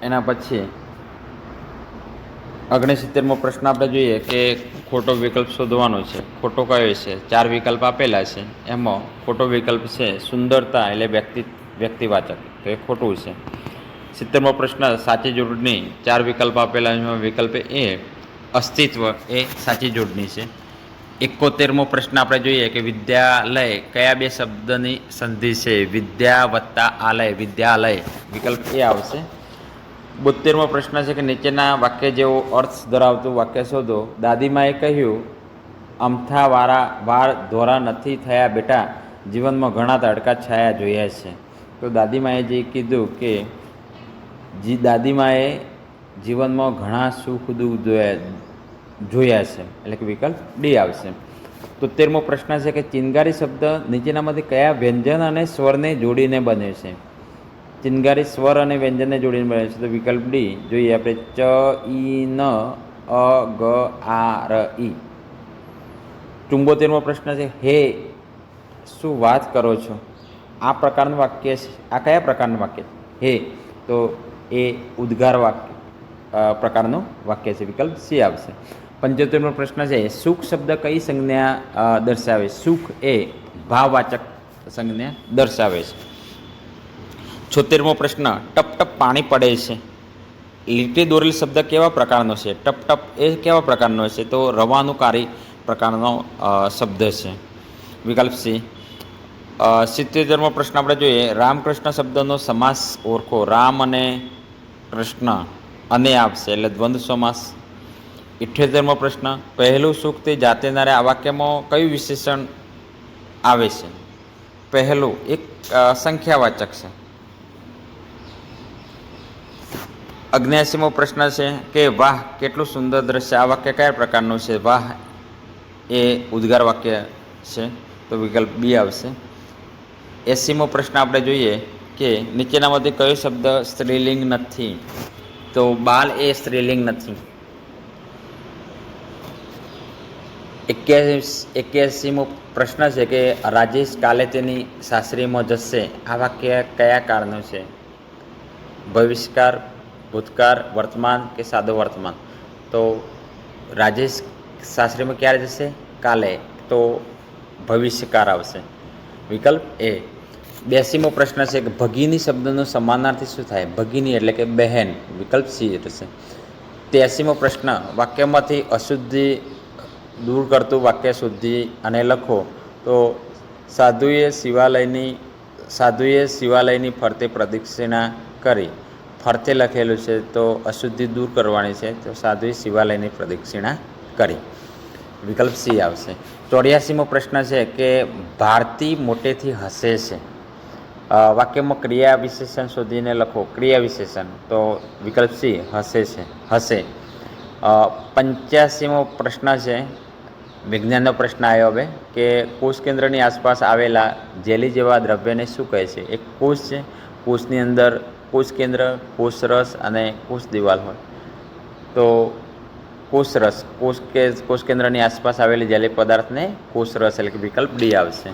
એના પછી 69મો પ્રશ્ન આપણે જોઈએ કે ખોટો વિકલ્પ શોધવાનો છે. ખોટો કયો છે? 4 વિકલ્પ આપેલા છે. એમાં ખોટો વિકલ્પ છે સુંદરતા એટલે વ્યક્તિવાચક, તો એ ખોટું છે. 70મો પ્રશ્ન સાચી જોડણી. 4 વિકલ્પ આપેલા છે. વિકલ્પ એ અસ્તિત્વ એ સાચી જોડણી છે. 71મો પ્રશ્ન આપણે જોઈએ કે વિદ્યાલય કયા બે શબ્દની સંધિ છે? વિદ્યા વત્તા આલય, વિદ્યાલય. વિકલ્પ એ આવશે. 72મો પ્રશ્ન છે કે નીચેના વાક્ય જેવો અર્થ ધરાવતું વાક્ય શોધો. દાદીમાએ કહ્યું અમથા વાર ધોરા નથી થયા બેટા, જીવનમાં ઘણા તડકા છાયા જોયા છે. તો દાદીમાએ જે કીધું કે દાદીમાએ જીવનમાં ઘણા સુખ દુઃખ જોયા છે એટલે કે વિકલ્પ ડી આવશે. 73મો પ્રશ્ન છે કે ચિનગારી શબ્દ નીચેનામાંથી કયા વ્યંજન અને સ્વરને જોડીને બને છે? ચિનગારી સ્વર અને વ્યંજનને જોડીને બને છે. તો વિકલ્પ ડી જોઈએ આપણે ચ ઈ ન અ ગ આ ર ઈ. 74મો પ્રશ્ન છે હે શું વાત કરો છો? આ પ્રકારનું વાક્ય છે. આ કયા પ્રકારનું વાક્ય છે? હે, તો એ ઉદ્ગાર વાક્ય પ્રકારનું વાક્ય છે. વિકલ્પ સી આવશે. 75મો પ્રશ્ન છે સુખ શબ્દ કઈ સંજ્ઞા દર્શાવે? સુખ એ ભાવવાચક સંજ્ઞા દર્શાવે છે. 76મો પ્રશ્ન ટપ ટપ પાણી પડે છે. લીટી દોરેલ શબ્દ કેવા પ્રકારનો છે? ટપ ટપ એ કેવા પ્રકારનો છે? તો રવાનુકારી પ્રકારનો શબ્દ છે. વિકલ્પ સી. 77મો પ્રશ્ન આપણે જોઈએ રામકૃષ્ણ શબ્દનો સમાસ ઓળખો. રામ અને કૃષ્ણ અને આવશે એટલે દ્વંદ્વ સમાસ. 78મો પ્રશ્ન પહેલું સુખ તે જાતેનારે આ વાક્યમાં કયું વિશેષણ આવે છે? પહેલું એક સંખ્યાવાચક છે. 79મો પ્રશ્ન છે કે વાહ કેટલું સુંદર દ્રશ્ય. આ વાક્ય કયા પ્રકારનું છે? વાહ એ ઉદ્ગાર વાક્ય છે, તો વિકલ્પ બી આવશે. 80મો પ્રશ્ન આપણે જોઈએ કે નીચેનામાંથી કયો શબ્દ સ્ત્રીલિંગ નથી? તો બાલ એ સ્ત્રીલિંગ નથી. 81મો પ્રશ્ન છે કે રાજેશ કાલે તેની સાસરીમાં જશે. આ વાક્ય કયા કાળનું છે? ભવિષ્યકાળ, ભૂતકાળ, વર્તમાન કે સાદો વર્તમાન? તો રાજેશ સાસરીમાં ક્યારે જશે? કાલે. તો ભવિષ્યકાળ આવશે. વિકલ્પ એ. 82મો પ્રશ્ન છે કે ભગીની શબ્દનો સમાનાર્થી શું થાય? ભગીની એટલે કે બહેન. વિકલ્પ સી થશે. 83મો પ્રશ્ન, વાક્યમાંથી અશુદ્ધિ દૂર કરતું વાક્ય શુદ્ધિ અને લખો. તો સાધુએ શિવાલયની ફરતે પ્રદક્ષિણા કરી. ફરતે લખેલું છે તો અશુદ્ધિ દૂર કરવાની છે, તો સાધુએ શિવાલયની પ્રદક્ષિણા કરી. વિકલ્પ સી આવશે. 84મો પ્રશ્ન છે કે ભારતી મોટેથી હસે છે. વાક્યમાં ક્રિયા વિશેષણ શોધીને લખો. ક્રિયા વિશેષણ, તો વિકલ્પ સી હસે છે, હસે. 85મો પ્રશ્ન છે, વિજ્ઞાનનો પ્રશ્ન આવ્યો હવે, કે કોષ કેન્દ્રની આસપાસ આવેલા જેલી જેવા દ્રવ્યને શું કહે છે? એક કોષ છે, કોષની અંદર કોષ કેન્દ્ર, કોષરસ અને કોષ દિવાલ હોય. તો કોષરસ, કોષ કેન્દ્રની આસપાસ આવેલી જેલી પદાર્થને કોષરસ એટલે કે વિકલ્પ ડી આવશે.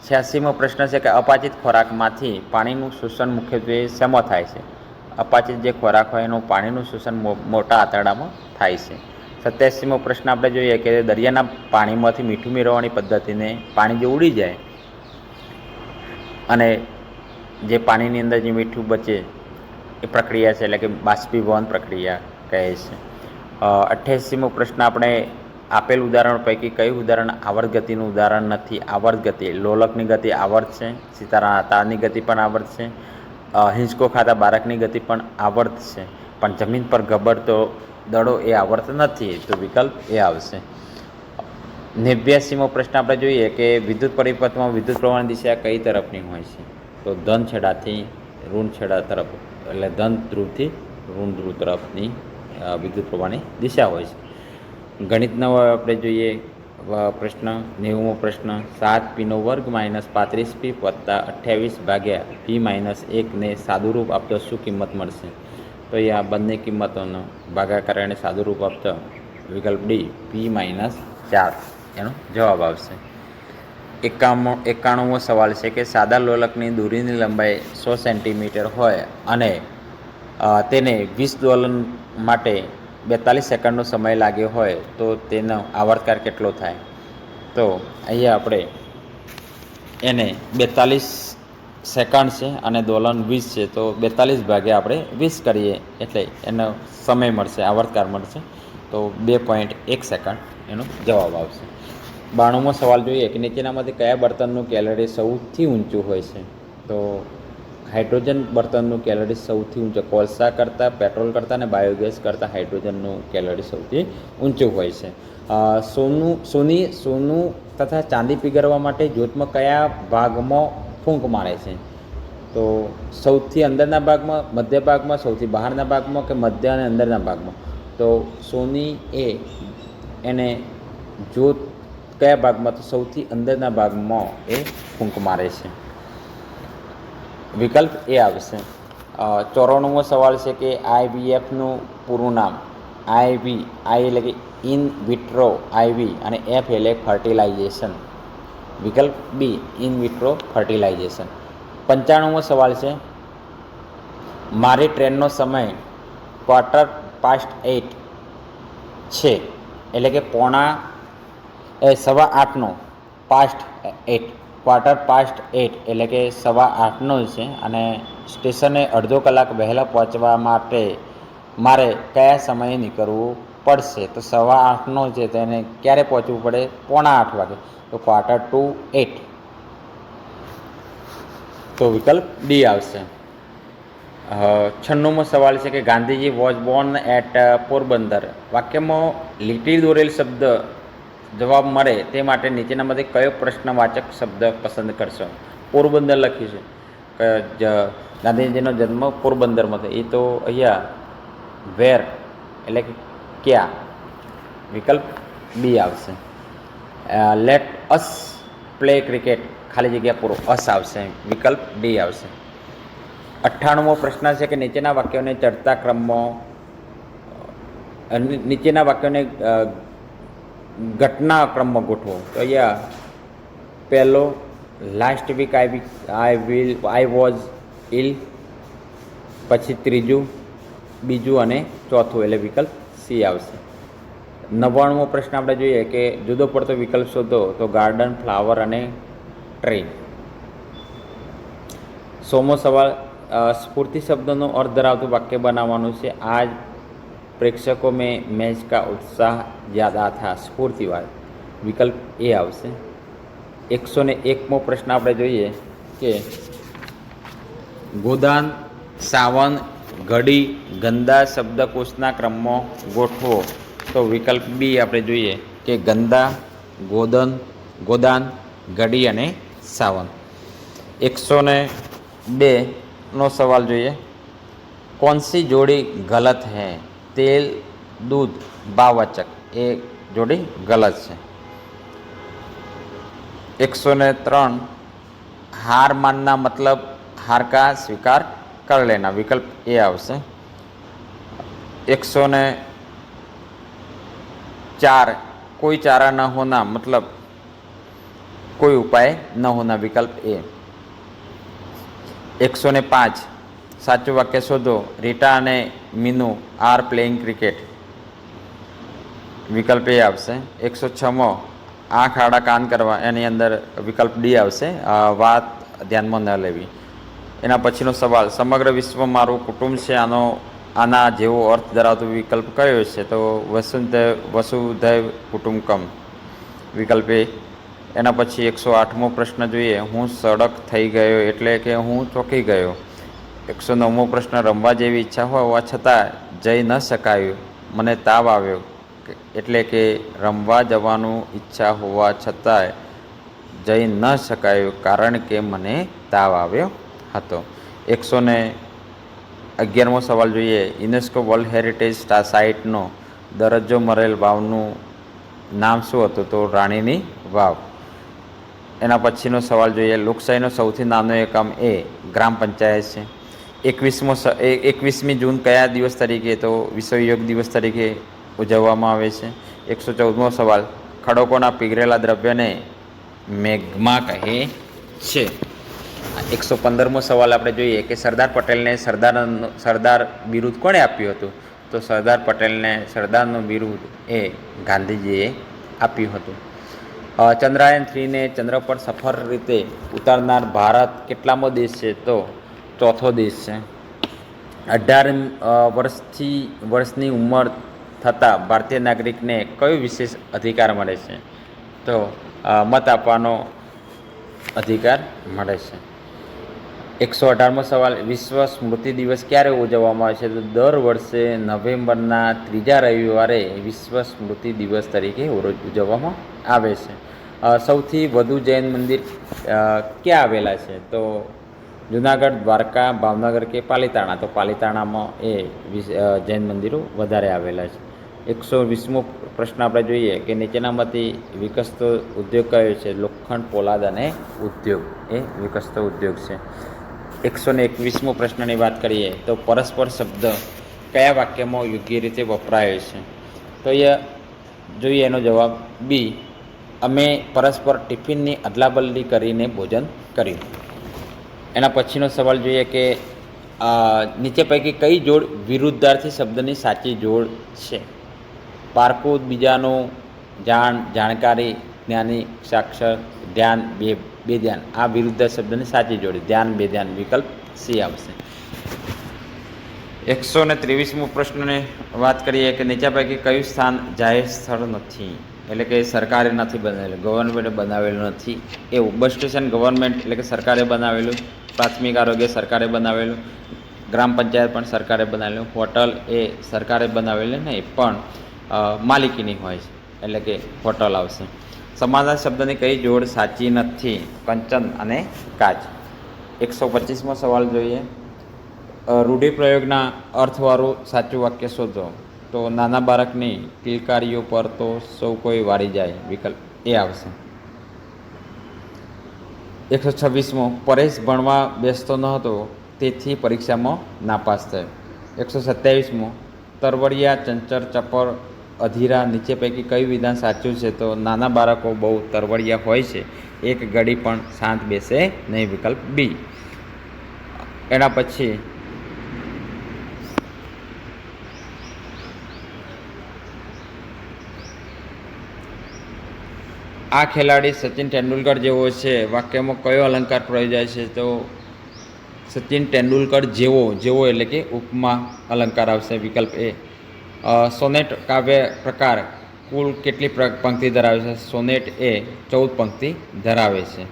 86મો પ્રશ્ન છે કે અપાચિત ખોરાકમાંથી પાણીનું શોષણ મુખ્યત્વે શેમાં થાય છે? અપાચિત જે ખોરાક હોય એનું પાણીનું શોષણ મોટા આંતરડામાં થાય છે. 87મો પ્રશ્ન આપણે જોઈએ કે દરિયાના પાણીમાંથી મીઠું મેળવવાની પદ્ધતિને, પાણી જે ઉડી જાય અને જે પાણીની અંદર જે મીઠું બચે એ પ્રક્રિયા છે, એટલે કે બાષ્પીભવન પ્રક્રિયા કહે છે. 88મો પ્રશ્ન, આપણે આપેલ ઉદાહરણ પૈકી કયું ઉદાહરણ આવર્ત ગતિનું ઉદાહરણ નથી? આવર્ત ગતિ, લોલકની ગતિ આવર્ત છે, સિતારાના તારની ગતિ પણ આવર્ત છે, હિંચકો ખાતા બાળકની ગતિ પણ આવર્ત છે, પણ જમીન પર ગબડતો દડો એ આવર્ત નથી. તો વિકલ્પ એ આવશે. 89મો પ્રશ્ન આપણે જોઈએ કે વિદ્યુત પરિપથમાં વિદ્યુત પ્રવાહની દિશા કઈ તરફની હોય છે? તો ધન છેડાથી ઋણ છેડા તરફ, એટલે ધન ધ્રુવથી ઋણ ધ્રુવ તરફની વિદ્યુત પ્રવાહની દિશા હોય છે. ગણિતનો આપણે જોઈએ પ્રશ્ન, 90મો પ્રશ્ન, 7p² - 35p + 28/p - 1 ને સાદુરૂપ આપતો શું કિંમત મળશે? તો એ આ બંને કિંમતોનો ભાગાકાર અને સાદુરૂપ આપતો વિકલ્પ ડી p - 4 એનો જવાબ આવશે. 91મો સવાલ છે કે સાદા લોલકની દોરીની લંબાઈ 100 સેન્ટીમીટર હોય અને તેને 20 દોલન માટે 42 સેકન્ડનો સમય લાગ્યો હોય તો તેનો આવર્તકાળ કેટલો થાય? તો અહીંયા આપણે એને 42 સેકન્ડ છે અને દોલન 20 છે, તો 42 ભાગ્યા આપણે 20 કરીએ એટલે એનો સમય મળશે, આવર્તકાળ મળશે. તો 2.1 સેકન્ડ એનો જવાબ આવશે. 92મો સવાલ જોઈએ કે નીચેનામાંથી કયા બર્તનનું કેલરી સૌથી ઊંચું હોય છે? તો હાઇડ્રોજન બર્તનનું કેલરી સૌથી ઊંચું, કોલસા કરતાં, પેટ્રોલ કરતાં અને બાયોગેસ કરતાં હાઇડ્રોજનનું કેલરી સૌથી ઊંચું હોય છે. સોનું તથા ચાંદી પીગળવા માટે જ્યોતમાં કયા ભાગમાં ફૂંક મારે છે? તો સૌથી અંદરના ભાગમાં, મધ્ય ભાગમાં, સૌથી બહારના ભાગમાં કે મધ્ય અને અંદરના ભાગમાં? તો સોની એને જ્યોત કયા ભાગમાં? તો સૌથી અંદરના ભાગમાં એ ફૂંક મારે છે. વિકલ્પ એ આવશે. 94મો સવાલ છે કે IVFનું પૂરું નામ? આઈ એટલે કે ઇન વિટ્રો આઈવી અને એફ એટલે ફર્ટિલાઇઝેશન. વિકલ્પ બી ઇન વિટ્રો ફર્ટિલાઇઝેશન. 95મો સવાલ છે, મારી ટ્રેનનો સમય 8:15 છે, એટલે કે 8:15 પાસ્ટ 8, 8:15 એટલે કે 8:15 છે અને સ્ટેશને અડધો કલાક વહેલા પહોંચવા માટે મારે કયા સમયે નીકળવું પડશે? તો 8:15 છે તેને ક્યારે પહોંચવું પડે? 7:45 વાગે, તો 7:45. તો વિકલ્પ ડી આવશે. 96મો સવાલ છે કે Gandhiji was born at Porbandar. વાક્યમાં લીટી દોરેલ શબ્દ જવાબ મળે તે માટે નીચેનામાંથી કયો પ્રશ્નવાચક શબ્દ પસંદ કરશો? પોરબંદર લખ્યું છે કે ગાંધીજીનો જન્મ પોરબંદરમાં થયો, એ તો અહીંયા વેર એટલે કે ક્યાં? વિકલ્પ બી આવશે. લેટ અસ પ્લે ક્રિકેટ, ખાલી જગ્યા પૂરો અસ આવશે, વિકલ્પ ડી આવશે. 98મો પ્રશ્ન છે કે નીચેના વાક્યોને ઘટના ક્રમમાં ગોઠવો. તો અહીંયા પહેલો લાસ્ટ વીક આઈ વોઝ ઇલ, પછી ત્રીજું, બીજું અને ચોથું એટલે વિકલ્પ સી આવશે. 99મો પ્રશ્ન આપણે જોઈએ કે જુદો પડતો વિકલ્પ શોધો. તો ગાર્ડન, ફ્લાવર અને ટ્રી. 100મો સવાલ સ્ફૂર્તિ શબ્દનો અર્થ ધરાવતું વાક્ય બનાવવાનું છે. આજ પ્રેક્ષકો મેં मैच का उत्साह ज़्यादा था. સ્ફૂર્તિવાદ વિકલ્પ એ આવશે. 101મો પ્રશ્ન આપણે જોઈએ કે ગોદાન, સાવન, ઘડી, ગંદા શબ્દકોશના ક્રમમાં ગોઠવો. તો વિકલ્પ બી આપણે જોઈએ કે ગંદા, ગોદાન, ઘડી અને સાવન. 102નો સવાલ જોઈએ. कौन सी जोड़ी गलत है? तेल, दूध, भाववाचक. એ જોડી ગલત છે. 103 हार मानना मतलब हार का स्वीकार कर लेना. विकल्प ए आवશે. 104 कोई चारा न होना मतलब कोई उपाय न होना. विकल्प ए. 105 સાચું વાક્ય શોધો. રીટા અને મીનુ આર પ્લેઇંગ ક્રિકેટ. વિકલ્પ એ આવશે. 106મો આંખ આડા કાન કરવા. એની અંદર વિકલ્પ ડી આવશે. વાત ધ્યાનમાં ન લેવી. એના પછીનો સવાલ સમગ્ર વિશ્વ મારું કુટુંબ છે. આના જેવો અર્થ ધરાવતો વિકલ્પ કયો છે? તો વસુધૈવ કુટુંબકમ. વિકલ્પ એ. એના પછી 108મો પ્રશ્ન જોઈએ. હું સડક થઈ ગયો એટલે કે હું ચોંકી ગયો. 109મો પ્રશ્ન રમવા જેવી ઈચ્છા હોવા છતાં જઈ ન શકાયું. મને તાવ આવ્યો એટલે કે રમવા જવાનું ઈચ્છા હોવા છતાં જઈ ન શકાયું કારણ કે મને તાવ આવ્યો હતો. 111મો સવાલ જોઈએ. યુનેસ્કો વર્લ્ડ હેરિટેજ સાઇટનો દરજ્જો મળેલ વાવનું નામ શું હતું? તો રાણીની વાવ. એના પછીનો સવાલ જોઈએ. લોકશાહીનો સૌથી નાનો એકમ એ ગ્રામ પંચાયત છે. 21મી જૂન કયા દિવસ તરીકે? તો વિશ્વ યોગ દિવસ તરીકે ઉજવવામાં આવે છે. 114મો સવાલ ખડકોના પીગળેલા દ્રવ્યને મેગ્મા કહે છે. 115મો સવાલ આપણે જોઈએ કે સરદાર પટેલને સરદાર બિરુદ કોણે આપ્યું હતું? તો સરદાર પટેલને સરદારનું બિરુદ એ ગાંધીજીએ આપ્યું હતું. ચંદ્રયાન-3ને ચંદ્ર પર સફળ રીતે ઉતારનાર ભારત કેટલામો દેશ છે? તો ચોથો દેશ છે. 18 વર્ષની ઉંમર થતાં ભારતીય નાગરિકને કયો વિશેષ અધિકાર મળે છે? તો મત આપવાનો અધિકાર મળે છે. 118મો સવાલ વિશ્વ સ્મૃતિ દિવસ ક્યારે ઉજવવામાં આવે છે? તો દર વર્ષે નવેમ્બરના ત્રીજા રવિવારે વિશ્વ સ્મૃતિ દિવસ તરીકે ઉજવવામાં આવે છે. સૌથી વધુ જૈન મંદિર ક્યાં આવેલા છે? તો જુનાગઢ, દ્વારકા, ભાવનગર કે પાલીતાણા? તો પાલીતાણામાં એ જૈન મંદિરો વધારે આવેલા છે. 120મો પ્રશ્ન આપણે જોઈએ કે નીચેનામાંથી વિકસતો ઉદ્યોગ કયો છે? લોખંડ, પોલાદ અને ઉદ્યોગ એ વિકસતો ઉદ્યોગ છે. 121મો પ્રશ્નની વાત કરીએ તો પરસ્પર શબ્દ કયા વાક્યમાં યોગ્ય રીતે વપરાયો છે? તો એ જોઈએ એનો જવાબ બી. અમે પરસ્પર ટિફિનની અદલાબદલી કરીને ભોજન કર્યું. એના પછીનો સવાલ જોઈએ કે નીચે પૈકી કઈ જોડ વિરુદ્ધાર્થી શબ્દની સાચી જોડ છે? પારકું, બીજાનું, જાણકારી, જ્ઞાની, સાક્ષર, ધ્યાન, બેધ્યાન. આ વિરુદ્ધ શબ્દની સાચી જોડી ધ્યાન, બેધ્યાન. વિકલ્પ સી આવશે. 123મો પ્રશ્નને વાત કરીએ કે નીચે પૈકી કયું સ્થાન જાહેર સ્થળ નથી? એટલે કે સરકારે નથી બનાવેલું, ગવર્મેન્ટે બનાવેલું નથી એવું. બસ સ્ટેશન ગવર્મેન્ટ એટલે કે સરકારે બનાવેલું. પ્રાથમિક આરોગ્ય સરકારે બનાવેલું. ગ્રામ પંચાયત પણ સરકારે બનાવેલું. હોટલ એ સરકારે બનાવેલું નહીં પણ માલિકીની હોય છે એટલે કે હોટલ આવશે. સમાનાર્થી શબ્દની કઈ જોડ સાચી નથી? કંચન અને કાચ. 125મો સવાલ જોઈએ. રૂઢિપ્રયોગના અર્થવાળું સાચું વાક્ય શોધો. તો નાના બાળકની કિલકારીઓ પર તો સૌ કોઈ વાળી જાય. વિકલ્પ એ આવશે. 126મો પરેશ ભણવા બેસતો ન હતો તેથી પરીક્ષામાં નાપાસ થયો. 127મો તરવડિયા, ચંચળ, ચપળ, અધીરા નીચે પૈકી કયું વિધાન સાચું છે? તો નાના બાળકો બહુ તરવડિયા હોય છે, એક ઘડી પણ શાંત બેસે નહીં, વિકલ્પ બી. એના પછી આ ખેલાડી સચિન તેંડુલકર જેવો છે વાક્યમાં કયો અલંકાર પ્રયોજાય છે? તો સચિન તેંડુલકર જેવો એટલે કે ઉપમા અલંકાર આવશે, વિકલ્પ એ. સોનેટ કાવ્ય પ્રકાર કુલ કેટલી પંક્તિ ધરાવે છે? સોનેટ એ 14 પંક્તિ ધરાવે છે.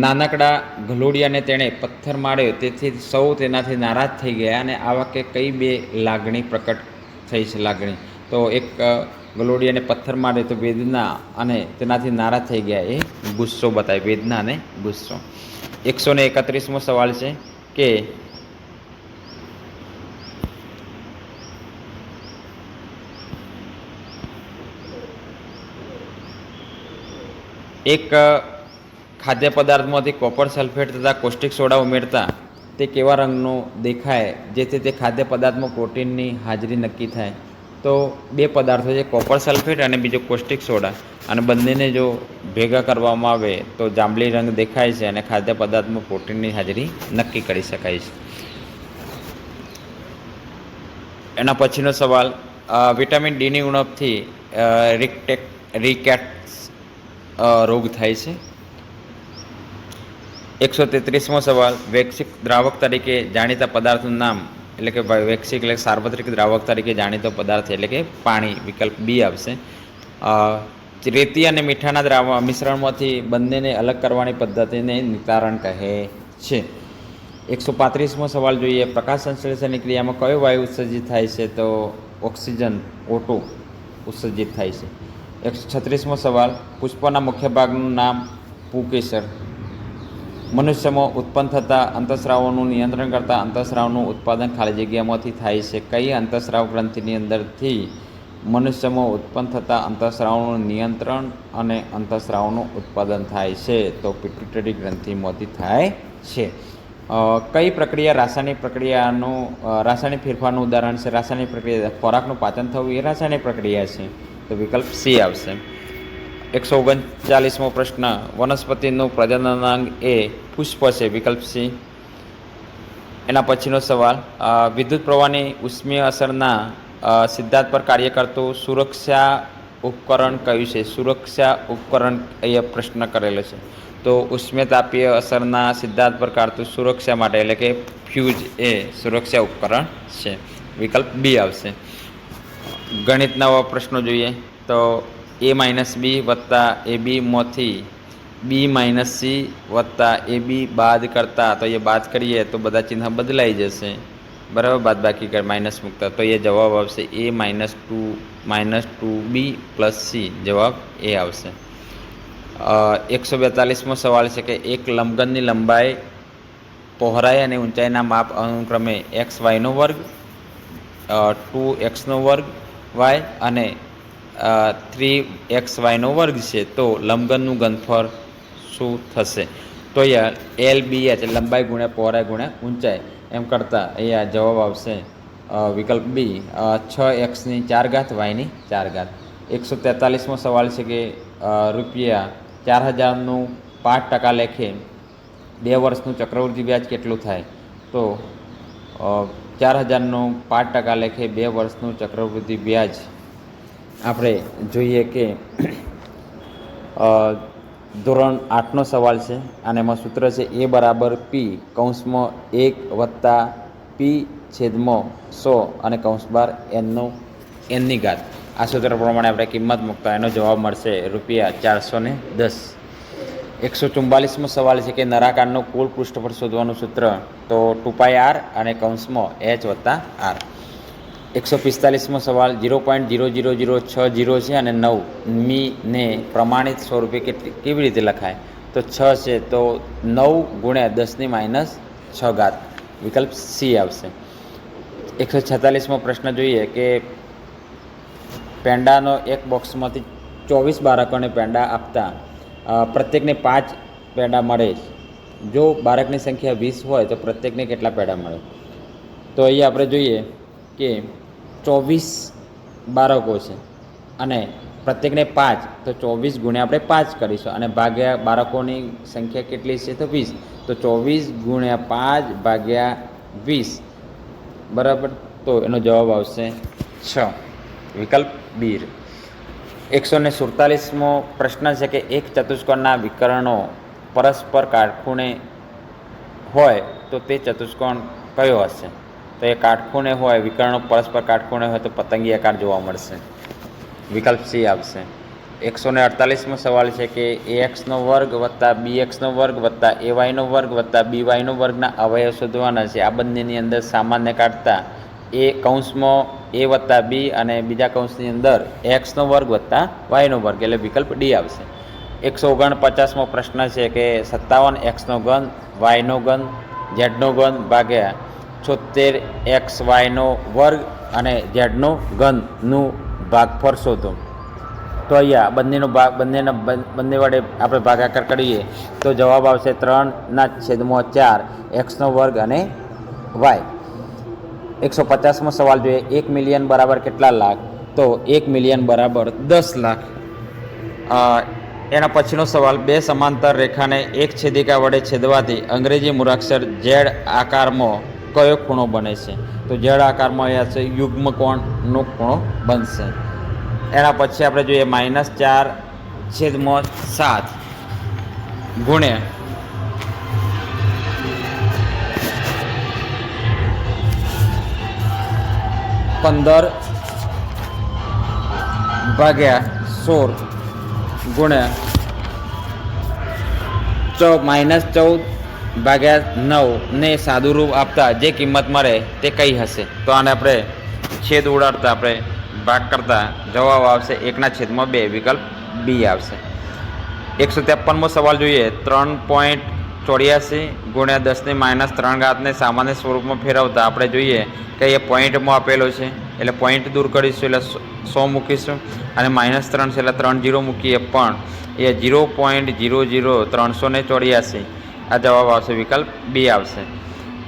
નાનકડા ઘલોડિયાને તેણે પથ્થર માર્યો, તેથી સૌ તેનાથી નારાજ થઈ ગયા, અને આ વાક્ય કઈ બે લાગણી પ્રકટ થઈ છે? લાગણી તો એક ગલોડિયાને પથ્થર માર્યો તો વેદના, અને તેનાથી નારાજ થઈ ગયા એ ગુસ્સો બતાવે, વેદના અને ગુસ્સો. 131મો સવાલ છે કે એક ખાદ્ય પદાર્થમાંથી કોપર સલ્ફેટ તથા કોસ્ટિક સોડા ઉમેરતા તે કેવા રંગનો દેખાય જેથી તે ખાદ્ય પદાર્થમાં પ્રોટીનની હાજરી નક્કી થાય? તો બે પદાર્થો છે, કોપર સલ્ફેટ અને બીજો કોસ્ટિક સોડા, અને બંનેને જો ભેગા કરવામાં આવે તો જાંબલી રંગ દેખાય છે અને ખાદ્ય પદાર્થમાં પ્રોટીનની હાજરી નક્કી કરી શકાય છે. એના પછીનો સવાલ, વિટામિન ડીની ઉણપથી રિકેટ્સ રોગ થાય છે. 133મો સવાલ, વૈશ્વિક દ્રાવક તરીકે જાણીતા પદાર્થનું નામ, એટલે કે વૈશ્વિક એટલે સાર્વત્રિક દ્રાવક તરીકે જાણીતો પદાર્થ એટલે કે પાણી, વિકલ્પ બી આવશે. રેતી અને મીઠાના મિશ્રણમાંથી બંનેને અલગ કરવાની પદ્ધતિને નિતારણ કહે છે. 135મો સવાલ જોઈએ, પ્રકાશ સંશ્લેષણની ક્રિયામાં કયો વાયુ ઉત્સર્જિત થાય છે? તો ઓક્સિજન O2 ઉત્સર્જિત થાય છે. 136મો સવાલ, પુષ્પના મુખ્ય ભાગનું નામ પુંકેસર. મનુષ્યમાં ઉત્પન્ન થતા અંતઃસ્રાવોનું નિયંત્રણ કરતા અંતઃસ્રાવનું ઉત્પાદન ખાલી જગ્યામાંથી થાય છે. કઈ અંતઃસ્રાવ ગ્રંથિની અંદરથી મનુષ્યમાં ઉત્પન્ન થતા અંતઃસ્રાવનું નિયંત્રણ અને અંતઃસ્રાવનું ઉત્પાદન થાય છે? તો પિટ્યુટરી ગ્રંથિમાંથી થાય છે. કઈ પ્રક્રિયા રાસાયણિક ફેરફારનું ઉદાહરણ છે? રાસાયણિક પ્રક્રિયા ખોરાકનું પાચન થવું એ રાસાયણિક પ્રક્રિયા છે, તો વિકલ્પ સી આવશે. 139મો પ્રશ્ન, વનસ્પતિનું પ્રજનનાંગ એ પુષ્પ છે, વિકલ્પ સી. એના પછીનો સવાલ, વિદ્યુત પ્રવાહની ઉષ્મીય અસરના સિદ્ધાંત પર કાર્ય કરતું સુરક્ષા ઉપકરણ કયું છે? સુરક્ષા ઉપકરણ અહીંયા પ્રશ્ન કરેલો છે. તો ઉષ્મ્યતાપીય અસરના સિદ્ધાંત પર કાઢતું સુરક્ષા માટે એટલે કે ફ્યુઝ એ સુરક્ષા ઉપકરણ છે, વિકલ્પ બી આવશે. ગણિતના પ્રશ્નો જોઈએ તો a-b વત્તા ab માંથી b-c વત્તા ab બાદ કરતા, તો એ બાદ કરીએ તો બધા ચિહ્ન બદલાઈ જશે, બરાબર, બાદ બાકી માઇનસ મૂકતા, તો એ જવાબ આવશે a-2b + c, જવાબ એ આવશે. 142મો સવાલ છે કે એક લંબઘનની લંબાઈ, પહોળાઈ અને ઊંચાઈના માપ અનુક્રમે xy² 2x² y અને 3xy² છે, તો લંબઘનનું ઘનફળ શું થશે? તો અહીંયા LBH લંબાઈ ગુણ્યા પહોળાઈ ગુણ્યા ઊંચાઈ એમ કરતાં અહીંયા જવાબ આવશે વિકલ્પ બી, 6x⁴ y⁴. 143મો સવાલ છે કે ₹4000નું 5% લેખે 2 વર્ષનું ચક્રવૃદ્ધિ વ્યાજ કેટલું થાય? તો 4000નું 5% લેખે 2 વર્ષનું ચક્રવૃદ્ધિ વ્યાજ આપણે જોઈએ કે ધોરણ 8નો સવાલ છે, અને એમાં સૂત્ર છે A = P (1 + P/100) અને કૌંસબાર n ની ઘાત. આ સૂત્ર પ્રમાણે આપણે કિંમત મૂકતા એનો જવાબ મળશે ₹410. 144મો સવાલ છે કે નળાકારનું કુલ પૃષ્ઠફળ શોધવાનું સૂત્ર, તો 2πr અને કૌંસમાં h + r. 145મો સવાલ, 0.00060 છે અને 9 મીને પ્રમાણિત સ્વરૂપે કેવી રીતે લખાય? તો 6 છે, તો 9 × 10⁻⁶, વિકલ્પ સી આવશે. 146મો પ્રશ્ન જોઈએ કે પેંડાનો એક બોક્સમાંથી 24 બાળકોને પેંડા આપતા પ્રત્યેકને 5 પેંડા મળે. જો બાળકની સંખ્યા 20 હોય તો પ્રત્યેકને કેટલા પેંડા મળે? તો અહીંયા આપણે જોઈએ કે 24 બાળકો છે અને પ્રત્યેકને 5, તો 24 ગુણ્યા આપણે 5 કરીશું અને ભાગ્યા બાળકોની સંખ્યા કેટલી છે તો 20, તો 24 ગુણ્યા 5 ભાગ્યા 20 બરાબર. તો એનો જવાબ આવશે 6, વિકલ્પ બી. 147મો પ્રશ્ન છે કે એક ચતુષ્કોણના વિકર્ણો પરસ્પર કાટખૂણે હોય તો તે ચતુષ્કોણ કયો હશે? તો એ કાટખૂણે હોય, વિકર્ણો પરસ્પર કાટખૂણે હોય તો પતંગી આકાર જોવા મળશે, વિકલ્પ સી આવશે. 148મો સવાલ છે કે ax² વત્તા bx² વત્તા ay² વત્તા by² ના અવયવ શોધવાના છે. આ બંનેની અંદર સામાન્ય કાઢતા એ કૌંસમાં a વત્તા b અને બીજા કૌંસની અંદર x² વત્તા y² એટલે વિકલ્પ ડી આવશે. 149મો પ્રશ્ન છે કે 57x³ y² z² ભાગ્યા 76xy² અને z² ભાગફળ શોધો. તો અહીંયા બંને વડે આપણે ભાગાકાર કરીએ તો જવાબ આવશે 3/4 x² અને y. 150મો સવાલ જોઈએ. 1 મિલિયન બરાબર કેટલા લાખ? તો 1 મિલિયન બરાબર 10 લાખ. એના પછીનો સવાલ, બે સમાંતર રેખાને એક છેદિકા વડે છેદવાથી અંગ્રેજી મૂળાક્ષર ઝેડ આકારમાં કયો ખૂણો બને છે? તો ઝેડ આકારમાં અહીંયા છે યુગ્મ કોણનો ખૂણો બનશે. એના પછી આપણે જોઈએ -4/7 ગુણ્યા 15 ભાગ્યા 16 ગુણ્યા -14 ભાગ્યા 9 ને સાદું રૂપ આપતા જે કિંમત મળે તે કઈ હશે? તો આને આપણે છેદ ઉડાડતા આપણે ભાગ કરતા જવાબ આવશે 1/2, વિકલ્પ બી આવશે. 153મો સવાલ જોઈએ. 3.84 ગુણ્યા 10⁻³ ને સામાન્ય સ્વરૂપમાં ફેરવતા આપણે જોઈએ કે એ પોઈન્ટમાં આપેલો છે એટલે પોઈન્ટ દૂર કરીશું એટલે 100 મૂકીશું અને -3 છે એટલે 3 0 મૂકીએ પણ એ 0.00384 આ જવાબ આવશે, વિકલ્પ બી આવશે.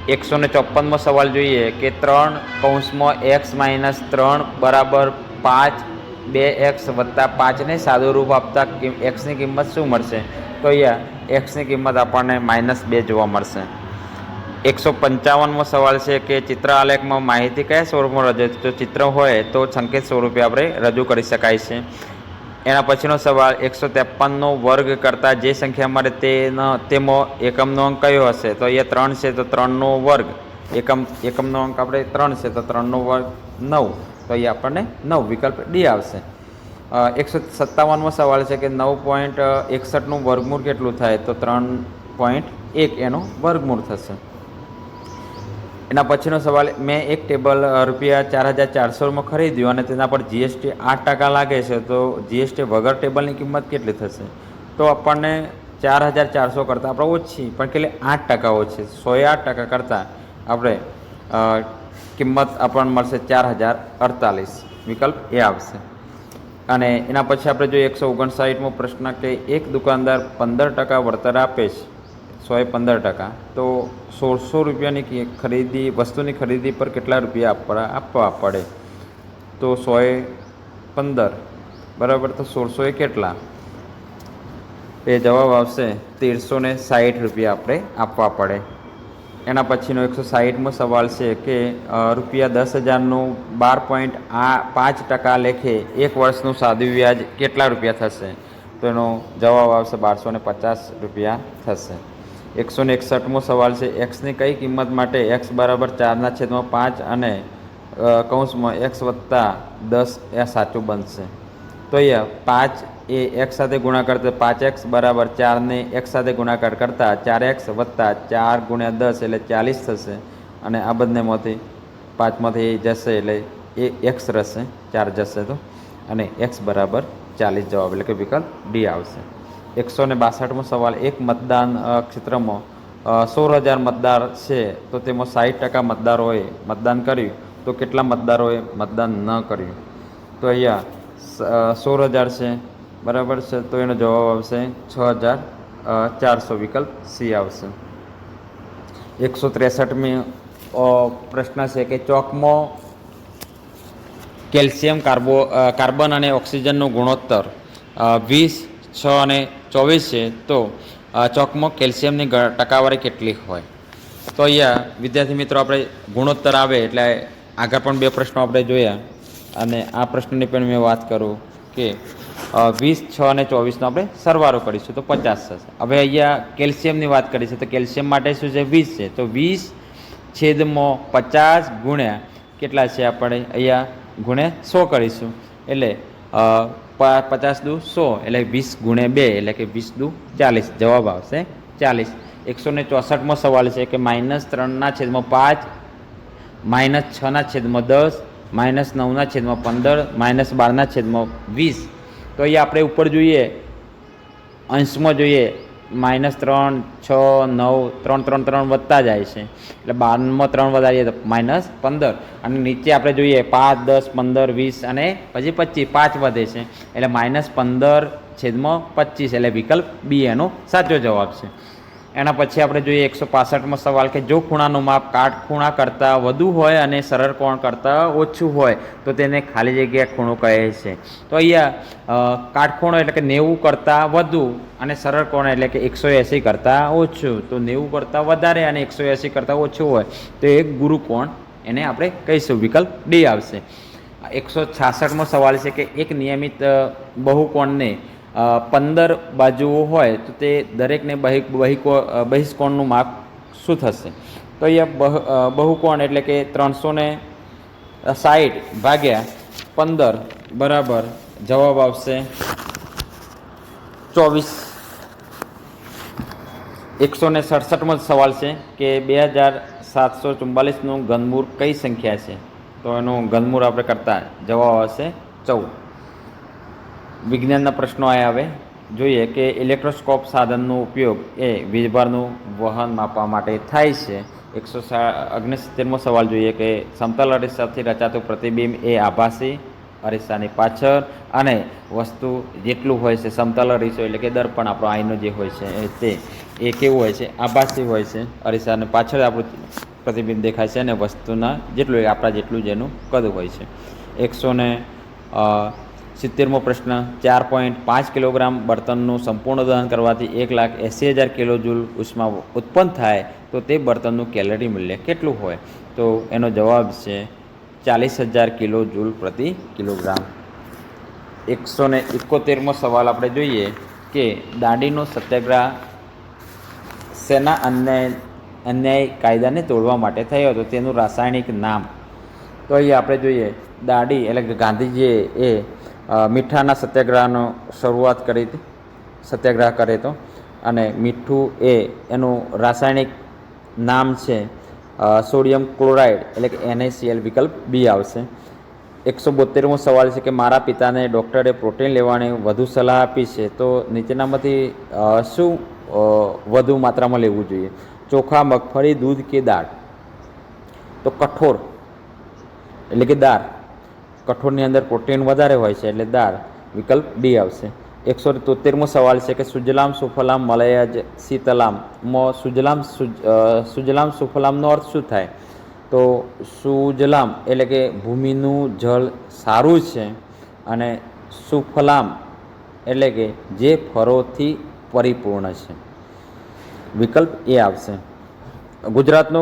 154મો સવાલ જોઈએ કે 3(x - 3 બરાબર 5, 2x વત્તા 5 ને સાદું રૂપ આપતા એક્સની કિંમત શું મળશે? તો અહીંયા એક્સની કિંમત આપણને -2 જોવા મળશે. 155મો સવાલ છે કે ચિત્ર આલેખમાં માહિતી કયા સ્વરૂપમાં રજૂ? તો ચિત્ર હોય તો સંકેત સ્વરૂપે આપણે રજૂ કરી શકાય છે. એના પછીનો સવાલ, 153નો વર્ગ કરતાં જે સંખ્યા મળે તેમાં એકમનો અંક કયો હશે? તો અહીંયા 3 છે તો 3નો વર્ગ, એકમનો અંક આપણે 3 છે તો 3નો વર્ગ 9, તો અહીંયા આપણને 9, વિકલ્પ ડી આવશે. 157મો સવાલ છે કે 9.61નું વર્ગમૂળ કેટલું થાય? તો 3.1 એનું વર્ગમૂળ થશે. એના પછીનો સવાલ, મેં એક ટેબલ ₹4400માં ખરીદ્યું અને તેના પર જીએસટી 8% લાગે છે, તો જીએસટી વગર ટેબલની કિંમત કેટલી થશે? તો આપણને 4400 કરતાં આપણે ઓછી પણ કેટલી 8% ઓછી, 108% કરતાં આપણે કિંમત આપણને મળશે 4048, વિકલ્પ એ આવશે. અને એના પછી આપણે જોઈએ 159મો પ્રશ્ન કે એક દુકાનદાર 15% વળતર આપે છે, 115%, તો 1600 રૂપિયાની વસ્તુની ખરીદી પર કેટલા રૂપિયા આપવા પડે? તો 115 બરાબર, તો 1600 એ કેટલા? એ જવાબ આવશે 1360 રૂપિયા આપણે આપવા પડે. એના પછીનો 160મો સવાલ છે કે ₹10,000નું 12.5% લેખે એક વર્ષનું સાદું વ્યાજ કેટલા રૂપિયા થશે? તો એનો જવાબ આવશે 1250 રૂપિયા થશે. 161મો સવાલ છે, એક્સની કઈ કિંમત માટે x બરાબર 4/5 અને કૌંસમાં x વત્તા 10 એ સાચું બનશે? તો અહીંયા 5 એ x સાથે ગુણાકાર કરતા 5x બરાબર 4ને x સાથે ગુણાકાર કરતાં 4x વત્તા 4 ગુણ્યા 10 એટલે 40 થશે અને આ બંનેમાંથી 5માંથી જશે એટલે એ x રહેશે, 4 જશે તો, અને x બરાબર 40 જવાબ એટલે કે વિકલ્પ ડી આવશે. 162મો સવાલ, એક મતદાન ક્ષેત્રમાં 16,000 મતદાર છે તો તેમાં 60% મતદારોએ મતદાન કર્યું, તો કેટલા મતદારોએ મતદાન ન કર્યું? તો અહીંયા 16,000 છે બરાબર છે, તો એનો જવાબ આવશે 6,400, વિકલ્પ સી આવશે. 163મી પ્રશ્ન છે કે ચોકમાં કેલ્શિયમ કાર્બન અને ઓક્સિજનનો ગુણોત્તર 20, 6 અને 24 છે, તો ચોકમાં કેલ્શિયમની ટકાવારી કેટલી હોય? તો અહીંયા વિદ્યાર્થી મિત્રો આપણે ગુણોત્તર આવે એટલે આગળ પણ 2 પ્રશ્નો આપણે જોયા અને આ પ્રશ્નની પણ મેં વાત કરું કે 20, 6 અને 24નો આપણે સરવાળો કરીશું તો 50 થશે. હવે અહીંયા કેલ્શિયમની વાત કરીશું તો કેલ્શિયમ માટે શું છે? 20 છે, તો 20/50 ગુણ્યા કેટલા છે? આપણે અહીંયા ગુણ્યા 100 કરીશું એટલે 50 દુ 100 એટલે 20 ગુણ્યા 2 એટલે કે 20 દુ 40 જવાબ આવશે 40. 164મો સવાલ છે કે -3/5 -6/10 -9/15 -12/20. તો અહીંયા આપણે ઉપર જોઈએ અંશમાં જોઈએ -3, 6, 9, 3, 3, 3 વધતા જાય છે એટલે 12માં 3 વધારીએ તો -15 અને નીચે આપણે જોઈએ 5, 10, 15, 20 અને પછી 25 5 વધે છે એટલે -15/25 એટલે વિકલ્પ બી એનો સાચો જવાબ છે. એના પછી આપણે જોઈએ 165મો સવાલ કે જો ખૂણાનું માપ કાટખૂણા કરતાં વધુ હોય અને સરળ કોણ કરતાં ઓછું હોય તો તેને ખાલી જગ્યા ખૂણો કહે છે. તો અહીંયા કાટખૂણો એટલે કે 90 કરતાં વધુ અને સરળ કોણ એટલે કે 180 કરતાં ઓછું. તો 90 કરતાં વધારે અને 180 કરતાં ઓછું હોય તો એક ગુરુ કોણ એને આપણે કહીશું, વિકલ્પ ડી આવશે. 166મો સવાલ છે કે એક નિયમિત બહુકોણને 15 બાજુઓ હોય તો તે દરેકને બહિષ્કોણનું માપ શું થશે? તો અહીંયા બહુકોણ એટલે કે 360 ભાગ્યા 15 બરાબર જવાબ આવશે 24. 167મો સવાલ છે કે 2744નું ઘનમૂળ કઈ સંખ્યા છે? તો એનું ઘનમૂળ આપણે કરતા જવાબ આવશે 14. વિજ્ઞાનના પ્રશ્નો આવ્યા. હવે જોઈએ કે ઇલેક્ટ્રોસ્કોપ સાધનનો ઉપયોગ એ વીજભારનું વહન માપવા માટે થાય છે. 169મો સવાલ જોઈએ કે સમતલ અરીસાથી રચાતું પ્રતિબિંબ એ આભાસી અરીસાની પાછળ અને વસ્તુ જેટલું હોય છે સમતલ અરીસો એટલે કે દર્પણ આપણો આઈનો જે હોય છે તે એ કેવું હોય છે? આભાસી હોય છે. અરીસાની પાછળ આપણું પ્રતિબિંબ દેખાય છે અને વસ્તુના જેટલું આપણા જેટલું જ એનું કદ હોય છે. 170મો પ્રશ્ન 4.5 કિલોગ્રામ બળતણનું સંપૂર્ણ દહન કરવાથી 1,80,000 કિલોજૂલ ઉષ્મા ઉત્પન્ન થાય તો તે બળતણનું કેલરી મૂલ્ય કેટલું હોય? તો એનો જવાબ છે 40,000 કિલોજૂલ પ્રતિ કિલોગ્રામ. 171મો સવાલ આપણે જોઈએ કે દાંડીનો સત્યાગ્રહ શેના અન્યાય કાયદાને તોડવા માટે થયો હતો? તેનું રાસાયણિક નામ. તો અહીંયા આપણે જોઈએ દાંડી એટલે કે ગાંધીજીએ એ મીઠાના સત્યાગ્રહનો શરૂઆત કરી હતી, સત્યાગ્રહ કરે તો, અને મીઠું એનું રાસાયણિક નામ છે સોડિયમ ક્લોરાઇડ એટલે કે NaCl, વિકલ્પ બી આવશે. 172મો સવાલ છે કે મારા પિતાને ડૉક્ટરે પ્રોટીન લેવાની વધુ સલાહ આપી છે તો નીચેનામાંથી શું વધુ માત્રામાં લેવું જોઈએ? ચોખા, મગફળી, દૂધ કે દાળ? તો કઠોળ એટલે કે દાળ. કઠોળની અંદર પ્રોટીન વધારે હોય છે એટલે દાળ, વિકલ્પ ડી આવશે. 173મો સવાલ છે કે સુજલામ સુફલામ મલયજ શીતલામમાં સુજલામ સુફલામનો અર્થ શું થાય? તો સુજલામ એટલે કે ભૂમિનું જળ સારું છે અને સુફલામ એટલે કે જે ફળોથી પરિપૂર્ણ છે, વિકલ્પ એ આવશે. ગુજરાતનો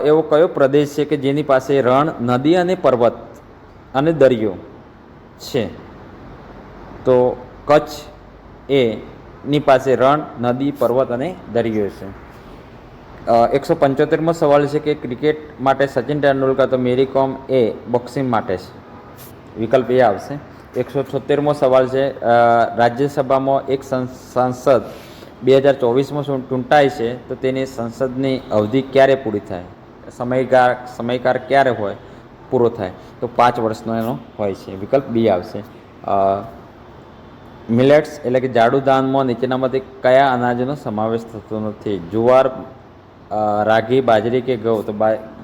એવો કયો પ્રદેશ છે કે જેની પાસે રણ, નદી અને પર્વત અને દરિયો છે? તો કચ્છ એની પાસે રણ, નદી, પર્વત અને દરિયો છે. 175મો સવાલ છે કે ક્રિકેટ માટે સચિન તેંડુલકર તો મેરી કોમ એ બોક્સિંગ માટે છે, વિકલ્પ એ આવશે. 176મો સવાલ છે રાજ્યસભામાં એક સાંસદ 2024માં ચૂંટાય છે તો તેની સંસદની અવધિ ક્યારે પૂરી થાય? સમયકાળ ક્યારે હોય પૂરો થાય? તો 5 વર્ષનો એનો હોય છે, વિકલ્પ બી આવશે. મિલેટ્સ એટલે કે જાડુ ધાનમાં નીચેનામાંથી કયા અનાજનો સમાવેશ થતો નથી? જુવાર, રાગી, બાજરી કે ઘઉં? તો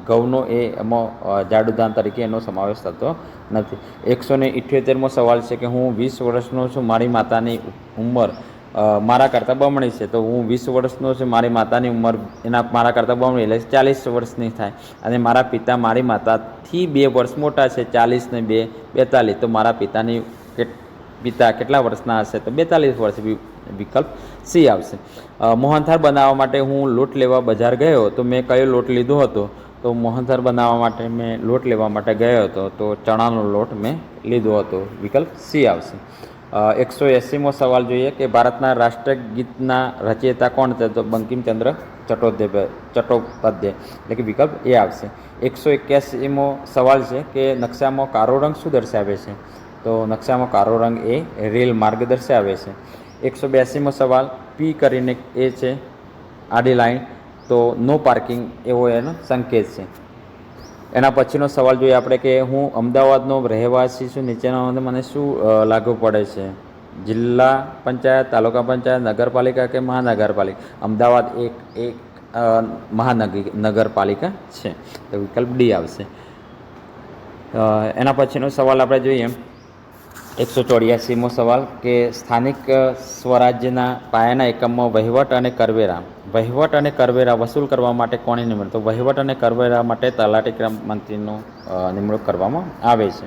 ઘઉંનો એમાં જાડુ ધાન તરીકે એનો સમાવેશ થતો નથી. 178મો સવાલ છે કે હું 20 વર્ષનો છું, મારી માતાની ઉંમર મારા કરતાં બમણી છે, તો હું 20 વર્ષનો છું, મારી માતાની ઉંમર મારા કરતાં બમણી એટલે 40 વર્ષની થાય. અને મારા પિતા મારી માતાથી 2 વર્ષ મોટા છે, 40 ને 2 42, તો મારા પિતા કેટલા વર્ષના હશે? તો 42 વર્ષ. વિકલ્પ સી આવશે. મોહનથાળ બનાવવા માટે હું લોટ લેવા બજાર ગયો, તો મેં કયો લોટ લીધો હતો? તો મોહનથાળ બનાવવા માટે મેં લોટ લેવા માટે ગયો હતો, તો ચણાનો લોટ મેં લીધો હતો. વિકલ્પ સી આવશે. 180મો સવાલ જોઈએ કે ભારતના રાષ્ટ્રગીતના રચયિતા કોણ છે? તો બંકિમચંદ્ર ચટ્ટોપાધ્યાય, એટલે કે વિકલ્પ એ આવશે. 181મો સવાલ છે કે નકશામાં કાળો રંગ શું દર્શાવે છે? તો નકશામાં કાળો રંગ એ રેલ માર્ગ દર્શાવે છે. 182મો સવાલ, પી કરીને એ છે આડી લાઈન, તો નો પાર્કિંગ એવો એનો સંકેત છે. એના પછીનો સવાલ જોઈએ આપણે કે હું અમદાવાદનો રહેવાસી છું, નીચેનામાંથી મને શું લાગુ પડે છે? જિલ્લા પંચાયત, તાલુકા પંચાયત, નગરપાલિકા કે મહાનગરપાલિકા? અમદાવાદ એક મહાનગરપાલિકા છે, તો વિકલ્પ ડી આવશે. એના પછીનો સવાલ આપણે જોઈએ 184મો સવાલ કે સ્થાનિક સ્વરાજ્યના પાયાના એકમમાં વહીવટ અને કરવેરા વસૂલ કરવા માટે કોની નિમણૂક? તો વહીવટ અને કરવેરા માટે તલાટી મંત્રીનું નિમણૂક કરવામાં આવે છે.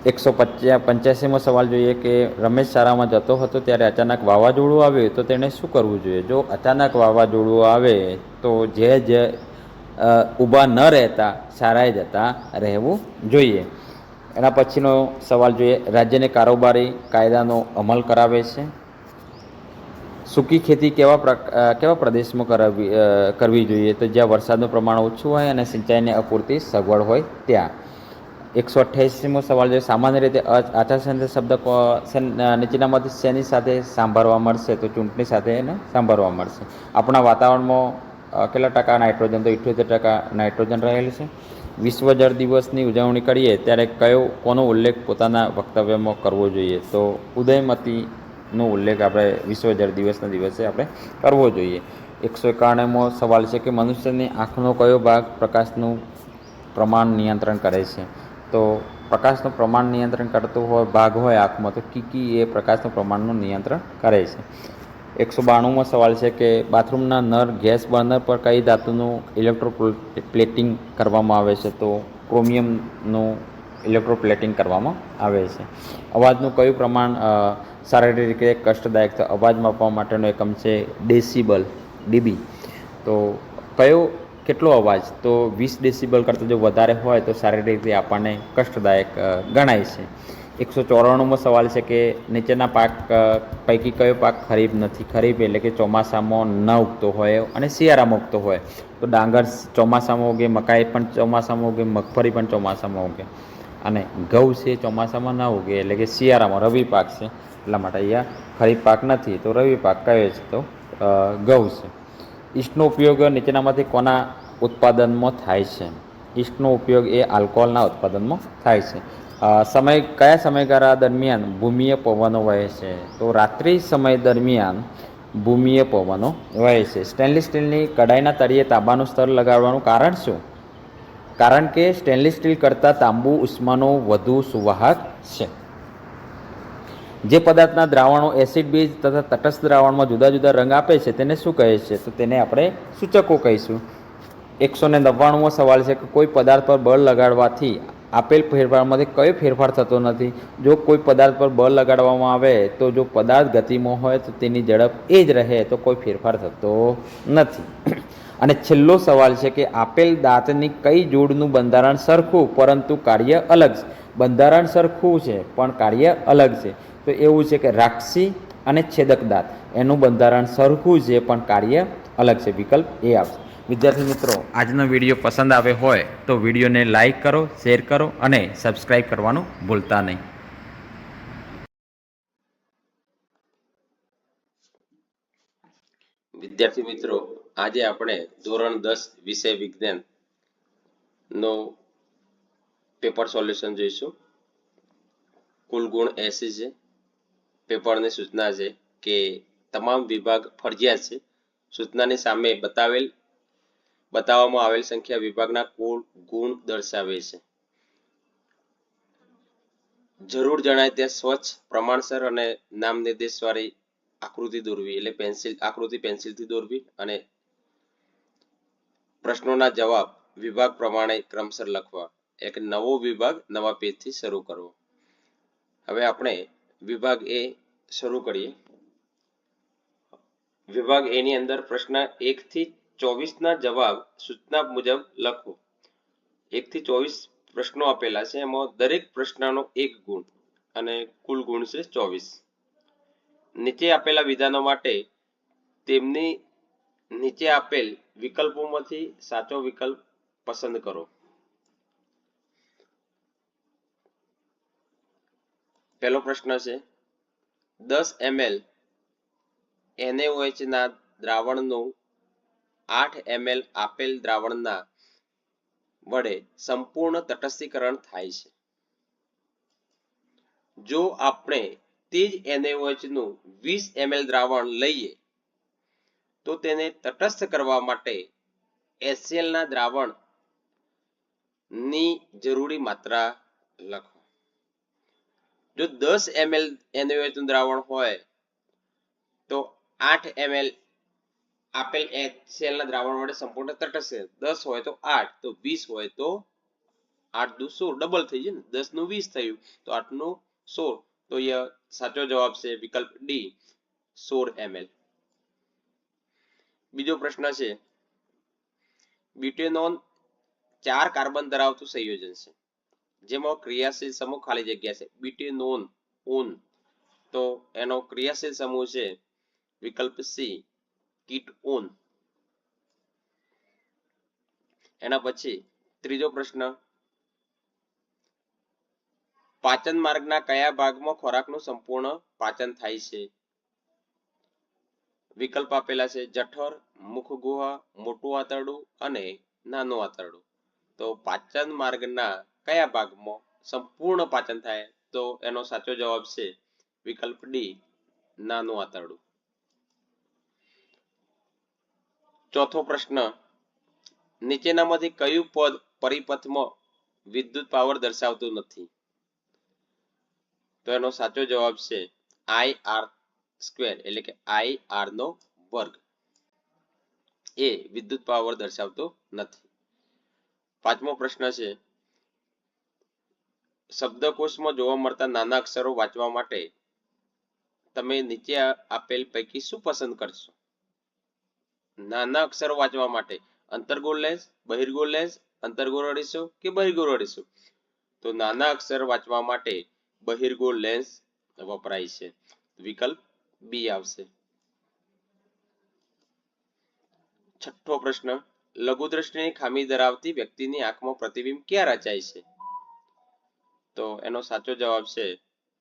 185મો સવાલ જોઈએ કે રમેશ શાળામાં જતો હતો ત્યારે અચાનક વાવાઝોડું આવ્યું, તો તેણે શું કરવું જોઈએ? જો અચાનક વાવાઝોડું આવે તો જે ઊભા ન રહેતા શાળાએ જતા રહેવું જોઈએ. એના પછીનો સવાલ જોઈએ, રાજ્યને કારોબારી કાયદાનો અમલ કરાવે છે. સૂકી ખેતી કેવા પ્રદેશમાં કરવી જોઈએ? તો જ્યાં વરસાદનું પ્રમાણ ઓછું હોય અને સિંચાઈની અપૂરતી સગવડ હોય ત્યાં. 188મો સવાલ છે, સામાન્ય રીતે આચારસંહિતા શબ્દ નીચેનામાંથી શેની સાથે સાંભળવા મળશે? તો ચૂંટણી સાથે એને સાંભળવા મળશે. આપણા વાતાવરણમાં કેટલા ટકા નાઇટ્રોજન? તો 78% નાઇટ્રોજન રહેલ છે. વિશ્વ જળ દિવસની ઉજવણી કરીએ ત્યારે કોનો ઉલ્લેખ પોતાના વક્તવ્યમાં કરવો જોઈએ? તો ઉદયમતીનો ઉલ્લેખ આપણે વિશ્વ જળ દિવસના દિવસે આપણે કરવો જોઈએ. 191મો સવાલ છે કે મનુષ્યની આંખનો કયો ભાગ પ્રકાશનું પ્રમાણ નિયંત્રણ કરે છે? તો પ્રકાશનું પ્રમાણ નિયંત્રણ કરતો ભાગ હોય આંખમાં, તો કીકી એ પ્રકાશનું પ્રમાણનું નિયંત્રણ કરે છે. 192મો સવાલ છે કે બાથરૂમના નળ ગેસ બર્નર પર કઈ ધાતુનું ઇલેક્ટ્રોપ્લેટિંગ કરવામાં આવે છે? તો ક્રોમિયમનું ઇલેક્ટ્રોપ્લેટિંગ કરવામાં આવે છે. અવાજનું કયું પ્રમાણ શારીરિક રીતે કષ્ટદાયક? તો અવાજ માપવા માટેનો એકમ છે ડેસિબલ, ડીબી. તો કેટલો અવાજ? તો 20 ડેસિબલ કરતાં જો વધારે હોય તો શારીરિક રીતે આપણને કષ્ટદાયક ગણાય છે. 194મો સવાલ છે કે નીચેના પાક પૈકી કયો પાક ખરીફ નથી? ખરીફ એટલે કે ચોમાસામાં ન ઉગતો હોય અને શિયાળામાં ઉગતો હોય. તો ડાંગર ચોમાસામાં ઉગે, મકાઈ પણ ચોમાસામાં ઉગે, મગફળી પણ ચોમાસામાં ઉગે. અને ઘઉં છે ચોમાસામાં ના ઉગે, એટલે કે શિયાળામાં રવિ પાક છે, એટલા માટે અહીંયા ખરીફ પાક નથી, તો રવિ પાક કયો છે? તો ઘઉં છે. ઈસ્ટનો ઉપયોગ નીચેનામાંથી કોના ઉત્પાદનમાં થાય છે? ઈસ્ટનો ઉપયોગ એ આલ્કોહોલના ઉત્પાદનમાં થાય છે. કયા સમયગાળા દરમિયાન ભૂમિય પવનો વહે છે? તો રાત્રિ સમય દરમિયાન ભૂમિય પવનો વહે છે. સ્ટેનલેસ સ્ટીલની કડાઈના તળિયે તાંબાનું સ્તર લગાડવાનું કારણ શું? કારણ કે સ્ટેનલેસ સ્ટીલ કરતાં તાંબુ ઉષ્માનો વધુ સુવાહક છે. જે પદાર્થના દ્રાવણો એસિડ, બેઝ તથા તટસ્થ દ્રાવણમાં જુદા જુદા રંગ આપે છે તેને શું કહે છે? તો તેને આપણે સૂચકો કહીશું. 199મો સવાલ છે કે કોઈ પદાર્થ પર બળ લગાડવાથી આપેલ ફેરફારમાંથી કયો ફેરફાર થતો નથી? જો કોઈ પદાર્થ પર બળ લગાડવામાં આવે તો જો પદાર્થ ગતિમાં હોય તો તેની ઝડપ એ જ રહે, તો કોઈ ફેરફાર થતો નથી. અને છેલ્લો સવાલ છે કે આપેલ દાંતની કઈ જોડનું બંધારણ સરખું પરંતુ કાર્ય અલગ છે? બંધારણ સરખું છે પણ કાર્ય અલગ છે. તો એવું છે કે રાક્ષસી અને છેદક દાંત, એનું બંધારણ સરખું છે પણ કાર્ય અલગ છે. વિકલ્પ એ આવશે. વિદ્યાર્થી મિત્રો, આજનો વિડીયો પસંદ આવ્યો હોય તો વિડીયોને લાઈક કરો, શેર કરો અને સબસ્ક્રાઈબ કરવાનું ભૂલતા નહીં. વિદ્યાર્થી મિત્રો, આજે આપણે ધોરણ 10 વિષય વિજ્ઞાન નો પેપર સોલ્યુશન જોઈશું. કુલ ગુણ 80 છે. પેપરની સૂચના છે કે તમામ વિભાગ ફરજિયાત છે. સૂચનાની સામે બતાવવામાં આવેલ સંખ્યા વિભાગના કુલ ગુણ દર્શાવે છે. જરૂર જણાય ત્યાં સ્વચ્છ, પ્રમાણસર અને નામ નિર્દેશવાળી આકૃતિ દોરવી, એટલે આકૃતિ પેન્સિલથી દોરવી અને પ્રશ્નોના જવાબ વિભાગ પ્રમાણે ક્રમશર લખવા. એક નવો વિભાગ નવા પેજથી શરૂ કરવો. હવે આપણે વિભાગ એ શરૂ કરીએ. વિભાગ એ ની અંદર પ્રશ્ન 1 થી 24 ના જવાબ સૂચના મુજબ લખો. 1 થી 24 પ્રશ્નો આપેલા છે, એમાં દરેક પ્રશ્નનો 1 ગુણ અને કુલ ગુણ છે 24. નીચે આપેલા વિધાનો માટે તેમની નીચે આપેલ વિકલ્પોમાંથી સાચો વિકલ્પ પસંદ કરો. પહેલો પ્રશ્ન છે 10 ml NaOH ના દ્રાવણનું 8 ml આપેલ દ્રાવણના વડે સંપૂર્ણ તટસ્થીકરણ થાય છે. જો આપણે તે જ NaOH નું 20 ml દ્રાવણ લઈએ તો તેને તટસ્થ કરવા માટે HCl ના દ્રાવણ ની જરૂરી માત્રા લખો. જો 10 ml NaOH નું દ્રાવણ હોય તો 8 ml આપેલ HCl ના દ્રાવણ વડે સંપૂર્ણ તટસ્થ. 10 હોય તો 8, તો 20 હોય તો 8 દુ 16, ડબલ થઈ જાય ને, 10 નું 20 થયું તો 8 નું 16. તો એ સાચો જવાબ છે વિકલ્પ ડી 16 ml. બીજો પ્રશ્ન છે બ્યુટેનોન 4 કાર્બન ધરાવતું સંયોજન છે જેમાં ક્રિયાશીલ સમૂહ ખાલી જગ્યા છે. બ્યુટેનોન ઓન, તો એનો ક્રિયાશીલ સમૂહ છે વિકલ્પ સી કીટઓન. એના પછી ત્રીજો પ્રશ્ન પાચન માર્ગના કયા ભાગમાં ખોરાકનું સંપૂર્ણ પાચન થાય છે? વિકલ્પ આપેલા છે જઠર, મુખગુહા, મોટું આંતરડું અને નાનું આંતરડું. તો પાચન માર્ગના કયા ભાગમાં સંપૂર્ણ પાચન થાય? તો એનો સાચો જવાબ છે વિકલ્પ ડી નાનું આંતરડું. ચોથો પ્રશ્ન નીચેનામાંથી કયું પદ પરિપથમાં વિદ્યુત પાવર દર્શાવતું નથી? તો એનો સાચો જવાબ છે IR², એટલે કે IR નો વર્ગ એ વિદ્યુત પાવર દર્શાવતો નથી. પાંચમો પ્રશ્ન છે શબ્દકોશમાં જોવા મળતા નાના અક્ષરો વાંચવા માટે તમે નીચે આપેલ પૈકી શું પસંદ કરશો? નાના અક્ષરો વાંચવા માટે અંતર્ગોળ લેન્સ, બહિર્ગોળ લેન્સ, અંતર્ગોળ અરીસો કે બહિર્ગોળ અરીસો? તો નાના અક્ષર વાંચવા માટે બહિર્ગોળ લેન્સ વપરાય છે. વિકલ્પ બી આવશે. છઠ્ઠો પ્રશ્ન લઘુદ્રષ્ટિની ખામી ધરાવતી વ્યક્તિની આંખમાં પ્રતિબિંબ ક્યાં રચાય છે? તો એનો સાચો જવાબ છે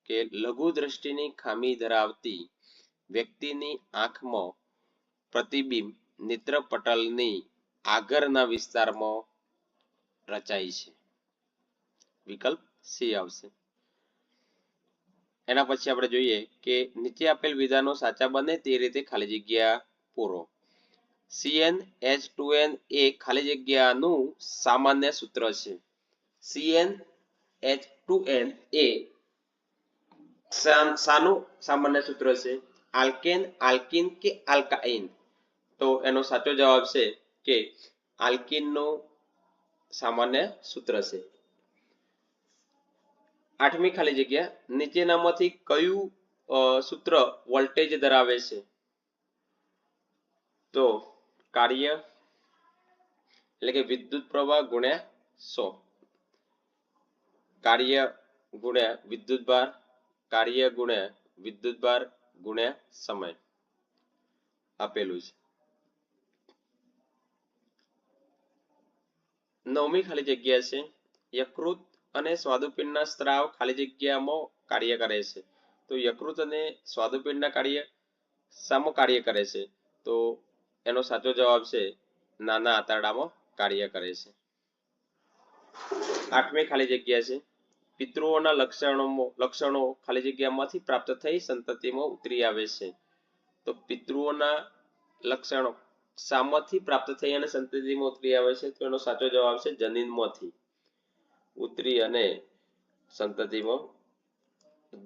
કે લઘુદ્રષ્ટિની ખામી ધરાવતી વ્યક્તિની આંખમાં પ્રતિબિંબ નેત્રપટલની આગળના વિસ્તારમાં રચાય છે. વિકલ્પ સી આવશે. એના પછી આપણે જોઈએ કે નીચે આપેલ વિધાનો સાચા બને તે રીતે ખાલી જગ્યા પૂરો. CnH2n એ ખાલી જગ્યાનું સામાન્ય સૂત્ર છે. CnH2n એ શાનું સામાન્ય સૂત્ર છે? આલ્કેન, આલ્કીન કે આલ્કાઇન? તો એનો સાચો જવાબ છે કે આલ્કીનનું સામાન્ય સૂત્ર છે. આઠમી ખાલી જગ્યા નીચેનામાંથી કયું સૂત્ર વોલ્ટેજ ધરાવે છે? તો કાર્ય એટલે કે વિદ્યુત પ્રવાહ ગુણ્યા 100. કાર્ય ગુણ્યા વિદ્યુતભાર, કાર્ય ગુણ્યા વિદ્યુતભાર ગુણ્યા સમય આપેલું છે. નવમી ખાલી જગ્યા છે યકૃત અને સ્વાદુપિંડના સ્ત્રાવ ખાલી જગ્યામાં કાર્ય કરે છે. તો યકૃત અને સ્વાદુપિંડના કાર્ય સામો કાર્ય કરે છે? તો એનો સાચો જવાબ છે નાના આંતરડામાં કાર્ય કરે છે. આઠમી ખાલી જગ્યા છે પિતૃઓના લક્ષણો ખાલી જગ્યામાંથી પ્રાપ્ત થઈ સંતતિમાં ઉતરી આવે છે. તો પિતૃઓના લક્ષણો શામાંથી પ્રાપ્ત થઈ અને સંતતિમાં ઉતરી આવે છે? તો એનો સાચો જવાબ છે જનીનમાંથી ઉતરી અને સંતતિમાં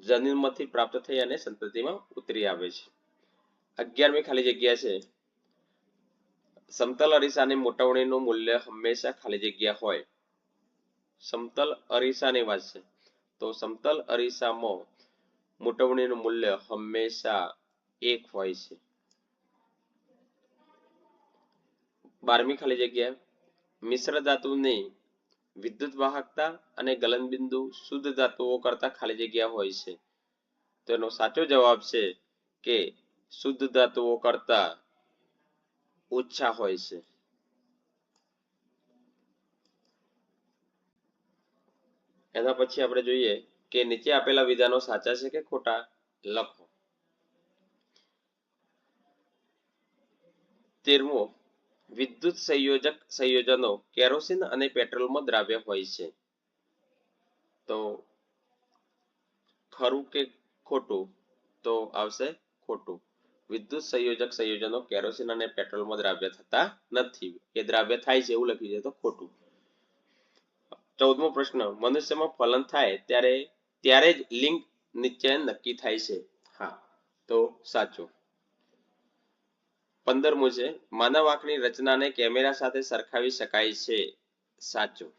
જનીનમાંથી પ્રાપ્ત થઈ અને સંતતિમાં ઉતરી આવે છે. 11મી ખાલી જગ્યા છે, સમતલ અરીસાની મોટવણીનું મૂલ્ય હંમેશા ખાલી જગ્યા હોય. સમતલ અરીસાની વાત છે, તો સમતલ અરીસામાં મોટવણીનું મૂલ્ય હંમેશા 1 હોય છે. 12મી ખાલી જગ્યા, મિશ્ર ધાતુની વિદ્યુત વાહકતા અને ગલનબિંદુ શુદ્ધ ધાતુઓ કરતા ખાલી જગ્યા હોય છે. તો એનો સાચો જવાબ છે કે શુદ્ધ ધાતુઓ કરતા ઓછા હોય છે. એના પછી આપણે જોઈએ કે નીચે આપેલા વિધાનો સાચા છે કે ખોટા, લખો. 13મો, વિદ્યુત સંયોજક સંયોજનો કેરોસીન અને પેટ્રોલમાં દ્રાવ્ય હોય છે. તો ખરું કે ખોટું? તો આવશે ખોટું. વિદ્યુત સંયોજક સંયોજનો કેરોસીન અને પેટ્રોલમાં દ્રાવ્ય થતા નથી. એ દ્રાવ્ય થાય છે એવું લખી દે તો ખોટું. 14મો પ્રશ્ન, મનુષ્યમાં ફલન થાય ત્યારે જ લિંગ નિશ્ચય નક્કી થાય છે. હા, તો સાચું. 15મું છે, માનવ આંખની રચનાને કેમેરા સાથે સરખાવી શકાય છે. સાચું.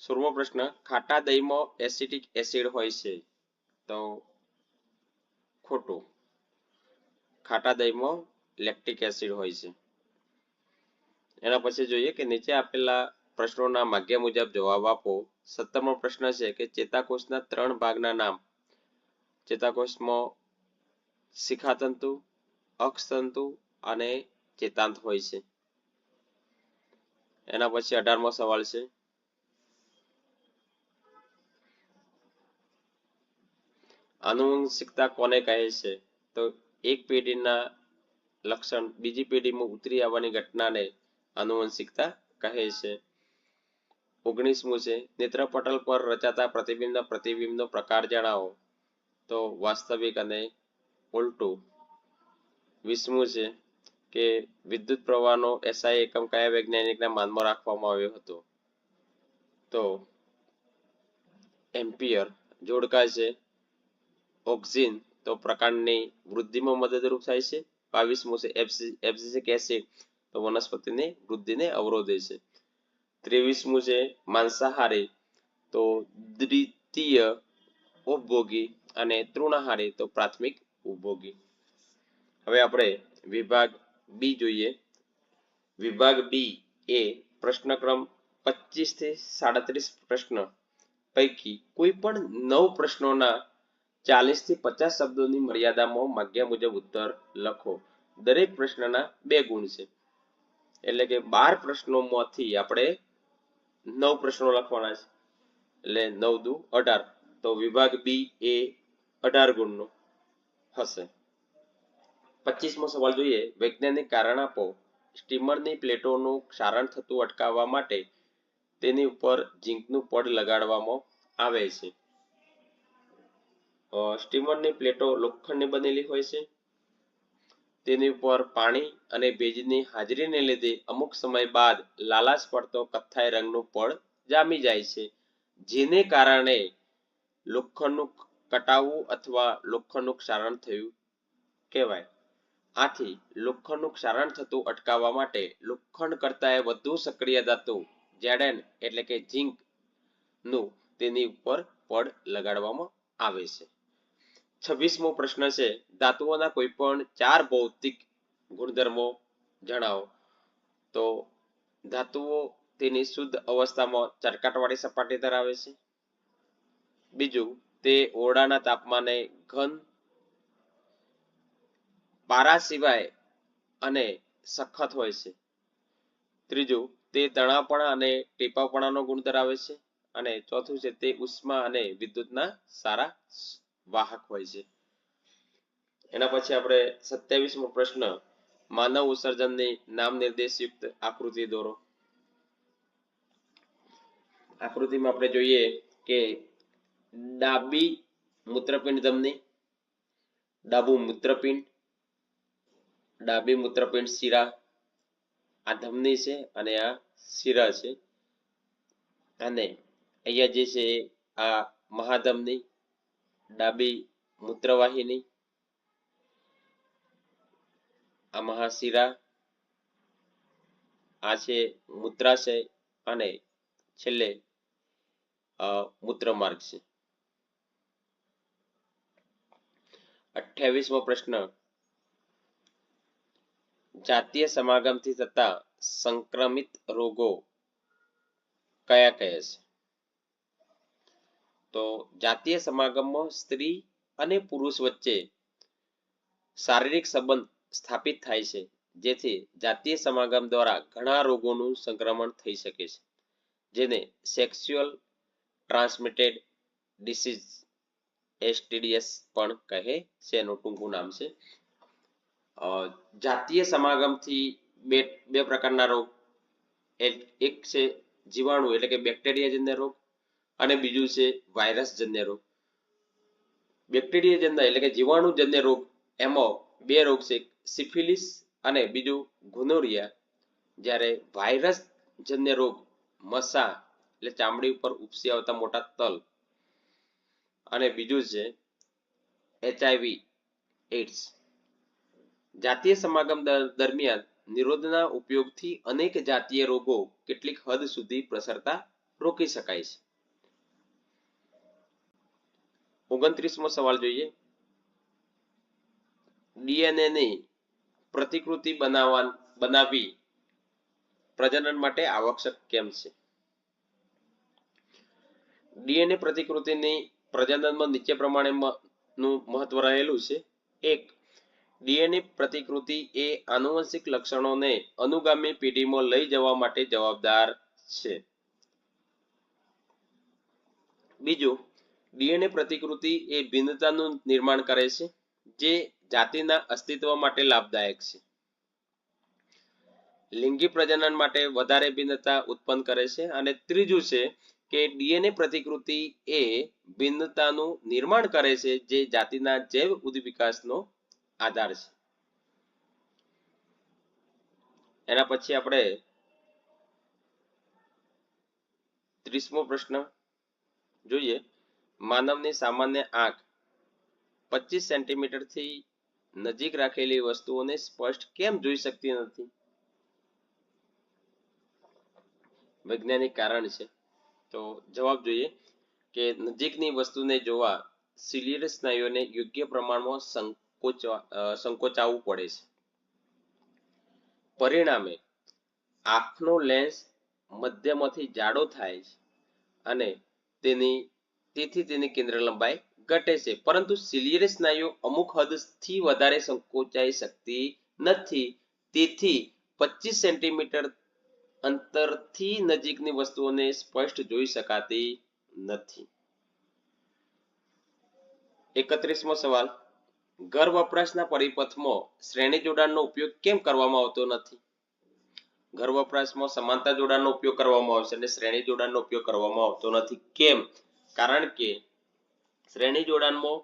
16મો પ્રશ્ન, ખાટા દહીંમાં એસિટિક એસિડ હોય છે. તો ખોટું. ખાટા દહીંમાં લેક્ટિક એસિડ હોય છે. એના પછી જોઈએ કે નીચે આપેલા પ્રશ્નોના માગ્યા મુજબ જવાબ આપો. 17મો પ્રશ્ન છે કે ચેતાકોષના 3 ભાગના નામ. ચેતાકોષમાં શિખાતંતુ, અક્ષતંતુ અને ચેતાંત હોય છે. એના પછી 18મો સવાલ છે, આનુવંશિકતા કોને કહે છે? તો એક પેઢીના લક્ષણ બીજી પેઢીમાં ઉતરી આવવાની ઘટનાને આનુવંશિકતા કહે છે. 19મું છે, નેત્રપટલ પર રચાતા પ્રતિબિંબનો પ્રકાર જણાવો. તો વાસ્તવિક અને ઉલટું. 20મું છે કે વિદ્યુત પ્રવાહનો SI એકમ કયા વૈજ્ઞાનિકના માનમાં રાખવામાં આવ્યો હતો? તો એમ્પિયર. જોડકા છે ઓક્સિન, તો પ્રકાંડની વૃદ્ધિમાં મદદરૂપ થાય છે. 22મું છે એબ્સિસિક એસિડ, તો વનસ્પતિની વૃદ્ધિને અવરોધે છે. 23મું છે માંસાહારી, તો દ્વિતીય ઉપભોગી, અને તૃણાહારી, તો પ્રાથમિક ઉપભોગી. હવે આપણે વિભાગ બી જોઈએ. વિભાગ બી એ પ્રશ્ન ક્રમ 25 થી 37 પ્રશ્ન પૈકી કોઈ પણ 9 પ્રશ્નોના 40 થી 50 શબ્દોની મર્યાદામાં માગ્યા મુજબ ઉત્તર લખો. દરેક પ્રશ્નના 2 ગુણ છે. એટલે કે 12 પ્રશ્નોમાંથી આપણે 9 પ્રશ્નો લખવાના છે. એટલે 9 દુ 18. તો વિભાગ બી એ 18 ગુણનો હશે. 25મો સવાલ જોઈએ, વૈજ્ઞાનિક કારણ આપો. સ્ટીમરની પ્લેટોનું ક્ષારણ થતું અટકાવવા માટે તેની ઉપર ઝીંકનું પડ લગાડવામાં આવે છે. સ્ટીમરની પ્લેટો લોખંડની બનેલી હોય છે. તેની ઉપર પાણી અને ભેજની હાજરીને લીધે અમુક સમય બાદ લાલાશ પડતો કથ્થાઈ રંગનું પડ જામી જાય છે, જેને કારણે લોખંડનું કટાવું અથવા લોખંડનું ક્ષારણ થયું કહેવાય. આથી લોખંડનું ક્ષારણ થતું અટકાવવા માટે લોખંડ કરતાં વધુ સક્રિય ધાતુ Zn એટલે કે ઝીંક નું તેની ઉપર પડ લગાડવામાં આવે છે. 26મો પ્રશ્ન છે, ધાતુઓના કોઈ પણ 4 ભૌતિક ગુણધર્મો જણાવો. તો ધાતુઓ તેની શુદ્ધ અવસ્થામાં ચરકાટવાળી સપાટી ધરાવે છે. બીજું, તે ઓરડાના તાપમાને ઘન, પારા સિવાય અને સખત હોય છે. ત્રીજું, તે તણાવપણા અને ટેપાપણાનો ગુણ ધરાવે છે. અને ચોથું છે તે ઉષ્મા અને વિદ્યુતના સારા વાહક હોય છે. એના પછી આપણે 27મો પ્રશ્ન, માનવ ઉત્સર્જનની નામ નિર્દેશયુક્ત આકૃતિ દોરો. આકૃતિમાં આપણે જોઈએ કે ડાબી મૂત્રપિંડ ધમની, ડાબું મૂત્રપિંડ, ડાબી મૂત્રપિંડ શિરા, આ ધમની છે અને આ શિરા છે. અને અહીંયા જે છે આ મહાધમની, ડાબી મૂત્રવાહિની, આ મહાશિરા, આ છે મૂત્રાશય અને છેલ્લે મૂત્રમાર્ગ છે. 28મો પ્રશ્ન, જાતીય સમાગમથી થતા સંક્રમિત રોગો કયા કયા છે? તો જાતીય સમાગમમાં સ્ત્રી અને પુરુષ વચ્ચે શારીરિક સંબંધ સ્થાપિત થાય છે, જેથી જાતીય સમાગમ દ્વારા ઘણા રોગોનું સંક્રમણ થઈ શકે છે, જેને સેક્સ્યુઅલ ટ્રાન્સમિટેડ ડિસીઝ STDs પણ કહે છે. એનું ટૂંકું નામ છે. જાતીય સમાગમથી બે પ્રકારના રોગ, એક છે જીવાણુ એટલે કે બેક્ટેરિયાજન્ય રોગ અને બીજું છે વાયરસજન્ય રોગ. બેક્ટેરિયાજન્ય એટલે કે જીવાણુજન્ય રોગ, એમાં બે રોગ છે, સિફિલિસ અને બીજું ગુનોરિયા. જ્યારે વાયરસજન્ય રોગ મસા એટલે ચામડી ઉપર ઉપસી આવતા મોટા તલ અને બીજું છે HIV એઇડ્સ. જાતીય સમાગમ દરમિયાન નિરોધના ઉપયોગથી અનેક જાતીય રોગો કેટલીક હદ સુધી પ્રસરતા રોકી શકાય છે. 29મો સવાલ જોઈએ. DNA ની પ્રતિકૃતિ બનાવવી પ્રજનન માટે આવશ્યક કેમ છે? DNA પ્રતિકૃતિની પ્રજનનમાં નીચે પ્રમાણેનું મહત્વ રહેલું છે. 1. DNA પ્રતિકૃતિ એ આનુવંશિક લક્ષણોને અનુગામી પેઢીમાં લઈ જવા માટે જવાબદાર છે. બીજું, DNA પ્રતિકૃતિ એ ભિન્નતાનું નિર્માણ કરે છે, જે જાતિના અસ્તિત્વ માટે લાભદાયક છે. લિંગી પ્રજનન માટે વધારે ભિન્નતા ઉત્પન્ન કરે છે. અને ત્રીજું છે કે DNA પ્રતિકૃતિ એ ભિન્નતાનું નિર્માણ કરે છે, જે જાતિના જૈવ ઉદ્વિકાસનો આધાર છે. એના પછી આપણે 30મો પ્રશ્ન જોઈએ. માનવની સામાન્ય આંખ 25 સેન્ટીમીટરથી નજીક રાખેલી વસ્તુઓને સ્પષ્ટ કેમ જોઈ શકતી નથી? વૈજ્ઞાનિક કારણ છે. તો જવાબ જોઈએ કે નજીકની વસ્તુને જોવા સિલિયર સ્નાયુઓને યોગ્ય પ્રમાણમાં સંકોચાવવું પડે છે. પરિણામે આંખનો લેન્સ મધ્યમાંથી જાડો થાય છે અને તેથી તેની કેન્દ્ર લંબાઈ ઘટે છે. પરંતુ સિલિયર સ્નાયુ અમુક હદથી વધારે સંકોચાઈ શકતી નથી. તેથી 25 સેન્ટીમીટર અંતરથી નજીકની વસ્તુઓને સ્પષ્ટ જોઈ શકાતી નથી. 31મો સવાલ, ઘર વપરાશના પરિપથમાં શ્રેણી જોડાણનો ઉપયોગ કેમ કરવામાં આવતો નથી? ઘર વપરાશમાં સમાંતર જોડાણનો ઉપયોગ કરવામાં આવશે અને શ્રેણી જોડાણનો ઉપયોગ કરવામાં આવતો નથી. કેમ? કારણ કે શ્રેણી જોડાણમાં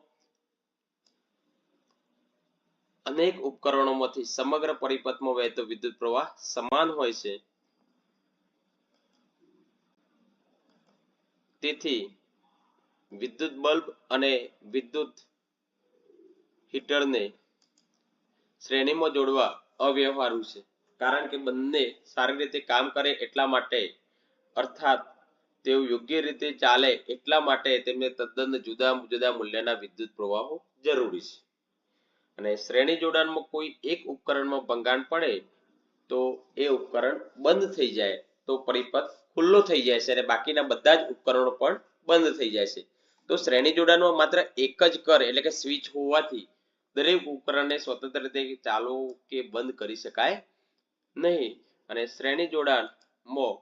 અનેક ઉપકરણોમાંથી સમગ્ર પરિપથમાં વહેતો વિદ્યુત પ્રવાહ સમાન હોય છે. તેથી વિદ્યુત બલ્બ અને વિદ્યુત હીટરને શ્રેણીમાં જોડવા અવ્યવહારુ છે, કારણ કે બંને સારી રીતે કામ કરે એટલા માટે, અર્થાત તેઓ યોગ્ય રીતે ચાલે એટલા માટે તેમને તદ્દન જુદા જુદા મૂલ્યના વિદ્યુત પ્રવાહો જરૂરી છે. અને શ્રેણી જોડાણમાં કોઈ એક ઉપકરણમાં ભંગાણ પડે તો એ ઉપકરણ બંધ થઈ જાય તો પરિપથ ખુલ્લો થઈ જાય છે અને બાકીના બધા જ ઉપકરણો પણ બંધ થઈ જાય છે. તો શ્રેણી જોડાણમાં માત્ર એક જ કર એટલે કે સ્વિચ હોવાથી દરેક ઉપકરણને સ્વતંત્ર રીતે ચાલુ કે બંધ કરી શકાય નહીં. અને શ્રેણી જોડાણમાં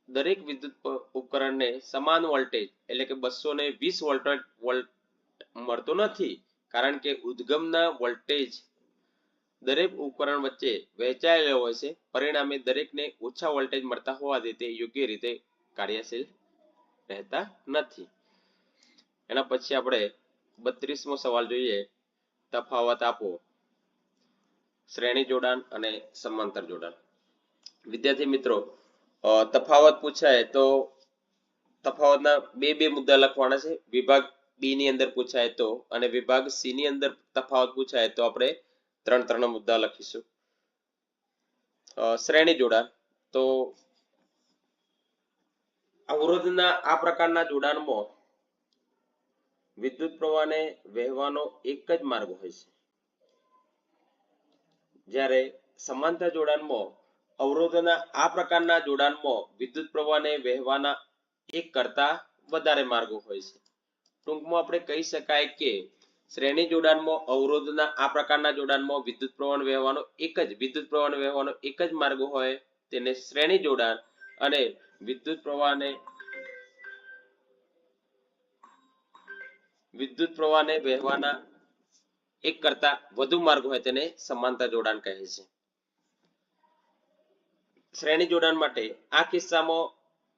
દરેક વિદ્યુત ઉપકરણને સમાન વોલ્ટેજ એટલે કે 220 વોલ્ટ મળતો નથી, કારણ કે ઉદ્ગમના વોલ્ટેજ દરેક ઉપકરણ વચ્ચે વહેંચાયેલો હોય છે. પરિણામે દરેકને ઓછા વોલ્ટેજ મળતા હોવાથી તે યોગ્ય રીતે કાર્યશીલ રહેતા નથી. એના પછી આપણે 32મો સવાલ જોઈએ. તફાવત આપો શ્રેણી જોડાણ અને સમાંતર જોડાણ. વિદ્યાર્થી મિત્રો, તફાવત પૂછાય તો તફાવતના બે મુદ્દા લખવાના છે. વિભાગ બી ની અંદર પૂછાય તો અને વિભાગ સી ની અંદર તફાવત પૂછાય તો આપણે ત્રણ મુદ્દા લખીશું. શ્રેણી જોડાણ. તો અવરોધના આ પ્રકારના જોડાણમાં વિદ્યુત પ્રવાહને વહેવાનો એક જ માર્ગ હોય છે, જ્યારે સમાંતર જોડાણમાં અવરોધના આ પ્રકારના જોડાણમાં વિદ્યુત પ્રવાહને વહેવાના એક કરતા વધારે માર્ગો હોય છે. ટૂંકમાં આપણે કહી શકાય કે શ્રેણી જોડાણમાં અવરોધના આ પ્રકારના જોડાણમાં વિદ્યુત પ્રવાહને વહેવાનો એક જ માર્ગ હોય તેને શ્રેણી જોડાણ, અને વિદ્યુત પ્રવાહને વહેવાના એક કરતા વધુ માર્ગ હોય તેને સમાંતર જોડાણ કહે છે. શ્રેણી જોડાણ માટે આ કિસ્સામાં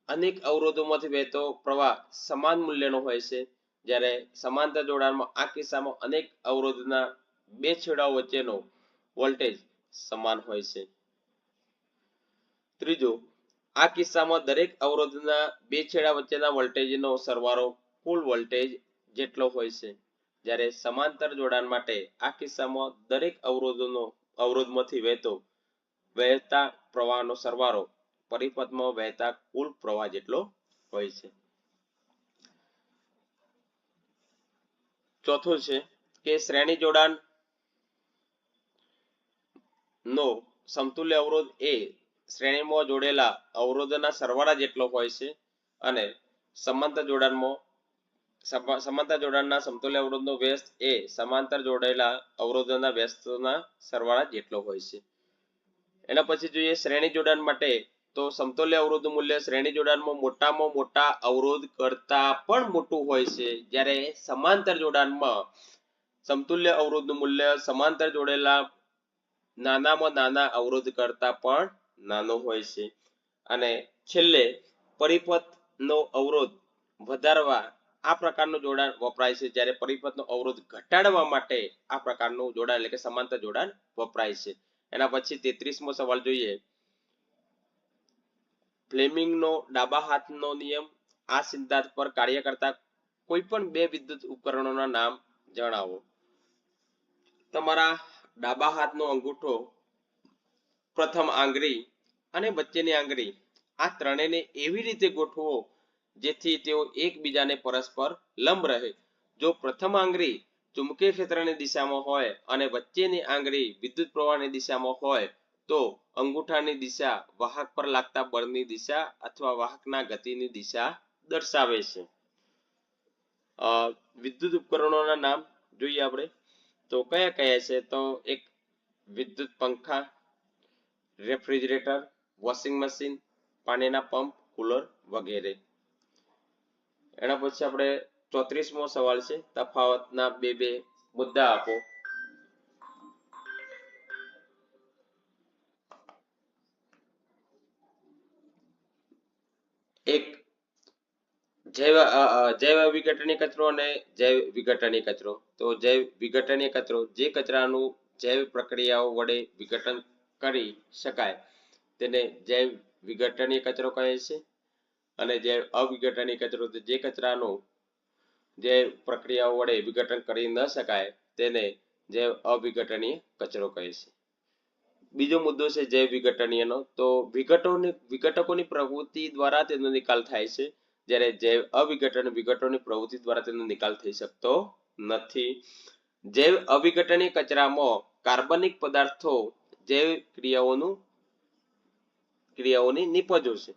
અનેક અવરોધોમાંથી વહેતો પ્રવાહ સમાન મૂલ્યનો હોય છે, જ્યારે સમાંતર જોડાણમાં આ કિસ્સામાં અનેક અવરોધના બે છેડાઓ વચ્ચેનો વોલ્ટેજ સમાન હોય છે. ત્રીજું, આ કિસ્સામાં દરેક અવરોધના બે છેડા વચ્ચેના વોલ્ટેજનો સરવાળો કુલ વોલ્ટેજ જેટલો હોય છે, જ્યારે સમાંતર જોડાણ માટે આ કિસ્સામાં દરેક અવરોધમાંથી વહેતા પ્રવાહનો સરવાળો પરિપથમાં વહેતા કુલ પ્રવાહ જેટલો હોય છે. ચોથું છે કે શ્રેણી જોડાણ નો સમતુલ્ય અવરોધ એ શ્રેણીમાં જોડેલા અવરોધના સરવાળા જેટલો હોય છે, અને સમાંતર જોડાણના સમતુલ્ય અવરોધનો વ્યસ્ત એ સમાંતર જોડાયેલા અવરોધોના વ્યસ્તના સરવાળા જેટલો હોય છે. એના પછી જોઈએ શ્રેણી જોડાણ માટે, તો સમતુલ્ય અવરોધનું મૂલ્ય શ્રેણી જોડાણમાં મોટામાં મોટા અવરોધ કરતા પણ મોટું હોય છે, જ્યારે સમાંતર જોડાણમાં સમતુલ્ય અવરોધનું મૂલ્ય સમાંતર જોડેલા નાનામાં નાના અવરોધ કરતા પણ નાનો હોય છે. અને છેલ્લે પરિપથનો અવરોધ વધારવા આ પ્રકારનું જોડાણ વપરાય છે, જ્યારે પરિપથનો અવરોધ ઘટાડવા માટે આ પ્રકારનું જોડાણ એટલે કે સમાંતર જોડાણ વપરાય છે. એના પછી 33મો સવાલ જોઈએ. ફ્લેમિંગનો ડાબા હાથનો નિયમ આ સિદ્ધાંત પર કાર્ય કરતા કોઈ પણ બે વિદ્યુત ઉપકરણોના નામ જણાવો. તમારા ડાબા હાથનો અંગૂઠો, પ્રથમ આંગળી અને વચ્ચેની આંગળી આ ત્રણેયને એવી રીતે ગોઠવો જેથી તેઓ એકબીજાને પરસ્પર લંબ રહે. જો પ્રથમ આંગળી ચુંબકીય ક્ષેત્રની દિશામાં હોય અને વચ્ચેની આંગળી વિદ્યુત પ્રવાહની દિશામાં હોય તો અંગૂઠાની દિશા વાહક પર લાગતા બળની દિશા અથવા વાહકના ગતિની દિશા દર્શાવે છે. વિદ્યુત ઉપકરણોના નામ જોઈએ આપણે, તો કયા કયા છે, તો એક વિદ્યુત પંખા, રેફ્રિજરેટર, વોશિંગ મશીન, પાણીના પંપ, કુલર વગેરે. એના પછી આપણે 34મો સવાલ છે, તફાવતના બે મુદ્દા આપો. એક જૈવ વિઘટનીય કચરો અને જૈવ વિઘટનીય કચરો. તો જૈવ વિઘટનીય કચરો જે કચરાનું જૈવ પ્રક્રિયાઓ વડે વિઘટન કરી શકાય તેને જૈવ વિઘટનીય કચરો કહે છે, અને જૈવ અવિઘટનીય કચરો જે કચરાનું જૈવ પ્રક્રિયાઓ વડે વિઘટન કરી ન શકાય તેને જૈવ અવિઘટનીય કચરો કહે છે. બીજો મુદ્દો છે જૈવ વિઘટનીયનો. તો વિઘટકોની પ્રવૃત્તિ દ્વારા તેનો નિકાલ થાય છે, જ્યારે જૈવ વિઘટનની પ્રવૃત્તિ દ્વારા તેનો નિકાલ થઈ શકતો નથી. જૈવ અવિઘટનીય કચરામાં કાર્બનિક પદાર્થો જૈવ ક્રિયાઓની નિપજો છે,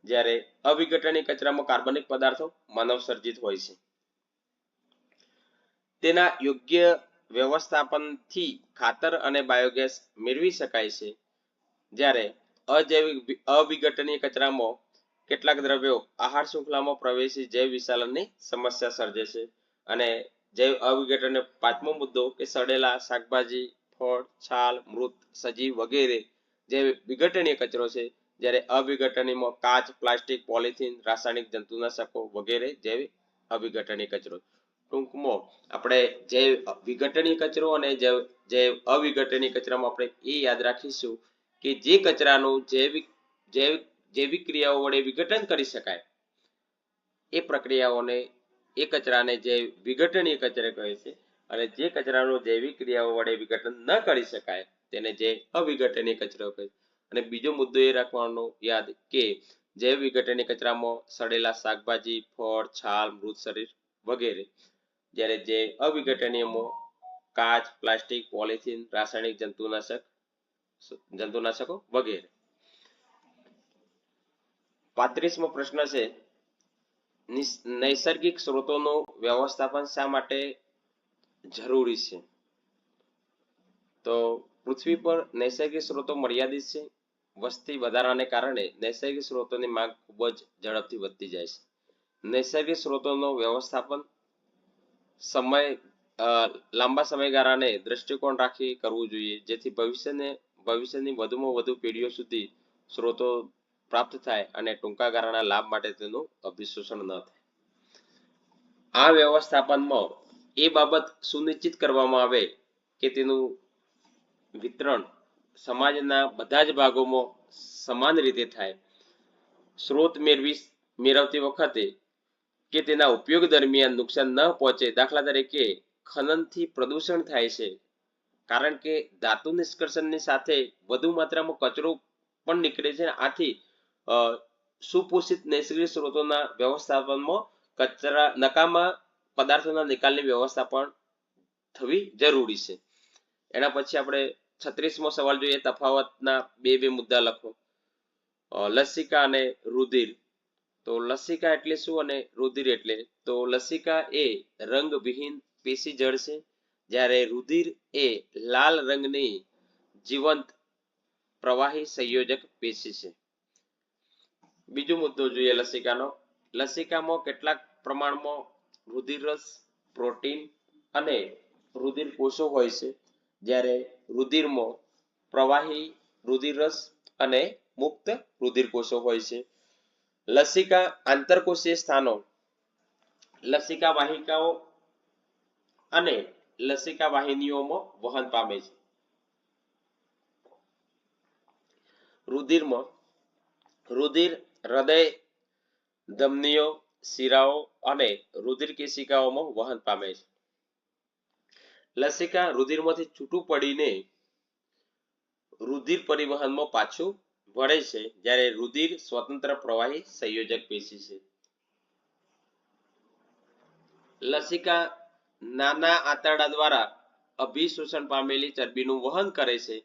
જ્યારે અવિઘટનીય કચરામાં કાર્બનિક પદાર્થો માનવ સર્જિત હોય છે. તેના યોગ્ય વ્યવસ્થાપનથી ખાતર અને બાયોગેસ મેળવી શકાય છે, જ્યારે અવિઘટનીય કચરામાં કેટલાક દ્રવ્યો આહાર શૃંખલામાં પ્રવેશી જૈવ વિશાલનની સમસ્યા સર્જે છે. અને જૈવ અવિઘટનીય પાંચમો મુદ્દો કે સડેલા શાકભાજી, ફળ, છાલ, મૃત સજીવ વગેરે જૈવ વિઘટનીય કચરો છે, જ્યારે અવિઘટનીયમાં કાચ, પ્લાસ્ટિક, પોલિથીન, રાસાયણિક જંતુનાશકો વગેરે જૈવ અવિઘટનીય કચરો. ટૂંકમાં આપણે જૈવ વિઘટનીય કચરો અને જૈવ અવિઘટનીય કચરામાં આપણે એ યાદ રાખીશું કે જે કચરાનું જૈવિક ક્રિયાઓ વડે વિઘટન કરી શકાય એ પ્રક્રિયાઓને એ કચરાને જૈવ વિઘટનીય કચરો કહે છે, અને જે કચરાનું જૈવિક ક્રિયાઓ વડે વિઘટન ન કરી શકાય તેને જૈવ અવિઘટનીય કચરો કહે છે. અને બીજો મુદ્દો એ રાખવાનો યાદ કે જૈવ વિઘટનીય કચરામાં સડેલા શાકભાજી, ફળ, છાલ, મૃત શરીર વગેરે, જ્યારે જે અવિઘટનીયમાં કાચ, પ્લાસ્ટિક, પોલિથીન, રાસાયણિક જંતુનાશકો વગેરે. 35મો પ્રશ્ન છે, નૈસર્ગિક સ્ત્રોતોનું વ્યવસ્થાપન શા માટે જરૂરી છે? તો પૃથ્વી પર નૈસર્ગિક સ્ત્રોતો મર્યાદિત છે. વસ્તી વધારાને કારણે નૈસર્ગિક સ્ત્રોતોની માંગ ખૂબ જ ઝડપથી વધતી જાય છે. નૈસર્ગિક સ્ત્રોતોનું વ્યવસ્થાપન લાંબા સમયગાળાને દ્રષ્ટિકોણ રાખી કરવું જોઈએ, જેથી ભવિષ્યની વધુમાં વધુ પેઢીઓ સુધી સ્ત્રોતો પ્રાપ્ત થાય અને ટૂંકા ગાળાના લાભ માટે તેનું અભિશોષણ ન થાય. આ વ્યવસ્થાપનમાં એ બાબત સુનિશ્ચિત કરવામાં આવે કે તેનું વિતરણ સમાજના બધા જ ભાગોમાં સમાન રીતે થાય. સ્ત્રોત મેળવતી વખતે કે તેના ઉપયોગ દરમિયાન નુકસાન ન પહોંચે. દાખલા તરીકે ખનનથી પ્રદૂષણ થાય છે, કારણ કે ધાતુ નિષ્કર્ષણની સાથે વધુ માત્રામાં કચરો પણ નીકળે છે. આથી સુપોષિત નૈસર્ગિક સ્ત્રોતોના વ્યવસ્થાપનમાં નકામા પદાર્થોના નિકાલની વ્યવસ્થા પણ થવી જરૂરી છે. એના પછી આપણે 36મો સવાલ જોઈએ. તફાવતના બે મુદ્દા લખો. લસિકા અને રુધિર. તો લસિકા એટલે શું અને રુધિર એટલે? તો લસિકા એ રંગવિહીન પેશી જળ છે, જ્યારે રુધિર એ લાલ રંગની જીવંત પ્રવાહી સંયોજક પેશી છે. બીજો મુદ્દો જોઈએ લસિકાનો. લસિકામાં કેટલાક પ્રમાણમાં રુધિરરસ, પ્રોટીન અને રુધિર કોષો હોય છે, જ્યારે રુધિરમાં પ્રવાહી રુધિરરસ અને મુક્ત રુધિર કોષો હોય છે. લસિકા આંતરકોષીય સ્થાનો, લસિકા વાહિકાઓ અને લસિકા વાહિનીઓમાં વહન પામે છે. રુધિરમાં રુધિર હૃદય, ધમનીઓ, શિરાઓ અને રુધિર કેશિકાઓમાં વહન પામે છે. લસિકા રુધિરમાંથી છૂટું પડીને રુધિર પરિવહનમાં પાછું વળે છે, જ્યારે રુધિર સ્વતંત્ર પ્રવાહી સંયોજક પેશી છે. લસિકા નાના આંતરડા દ્વારા અભિશોષણ પામેલી ચરબીનું વહન કરે છે,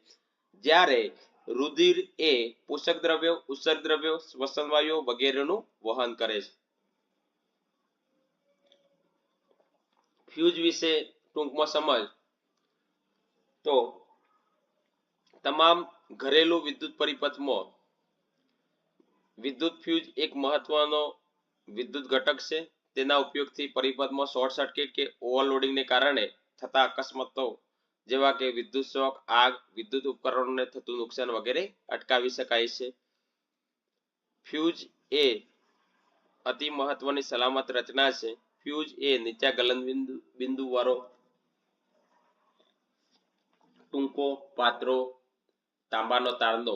જ્યારે રુધિર એ પોષક દ્રવ્યો, ઉત્સર્ગ દ્રવ્યો, શ્વસન વાયુઓ વગેરેનું વહન કરે છે. ફ્યુઝ વિશે ટૂંકમાં સમજ. તો તમામ ઘરેલું વિદ્યુત પરિપથમાં વિદ્યુત ફ્યુઝ એક મહત્વનો વિદ્યુત ઘટક છે. તેના ઉપયોગથી પરિપથમાં શોર્ટ સર્કિટ કે ઓવરલોડિંગને કારણે થતા અકસ્માતો જેવા કે વિદ્યુત શોક, આગ, વિદ્યુત ઉપકરણોને થતું નુકસાન વગેરે અટકાવી શકાય છે. ફ્યુઝ એ અતિ મહત્વની સલામત રચના છે. ફ્યુઝ એ નીચા ગલનબિંદુ વાળો ટૂંકો, પાતળો તાંબાનો તારનો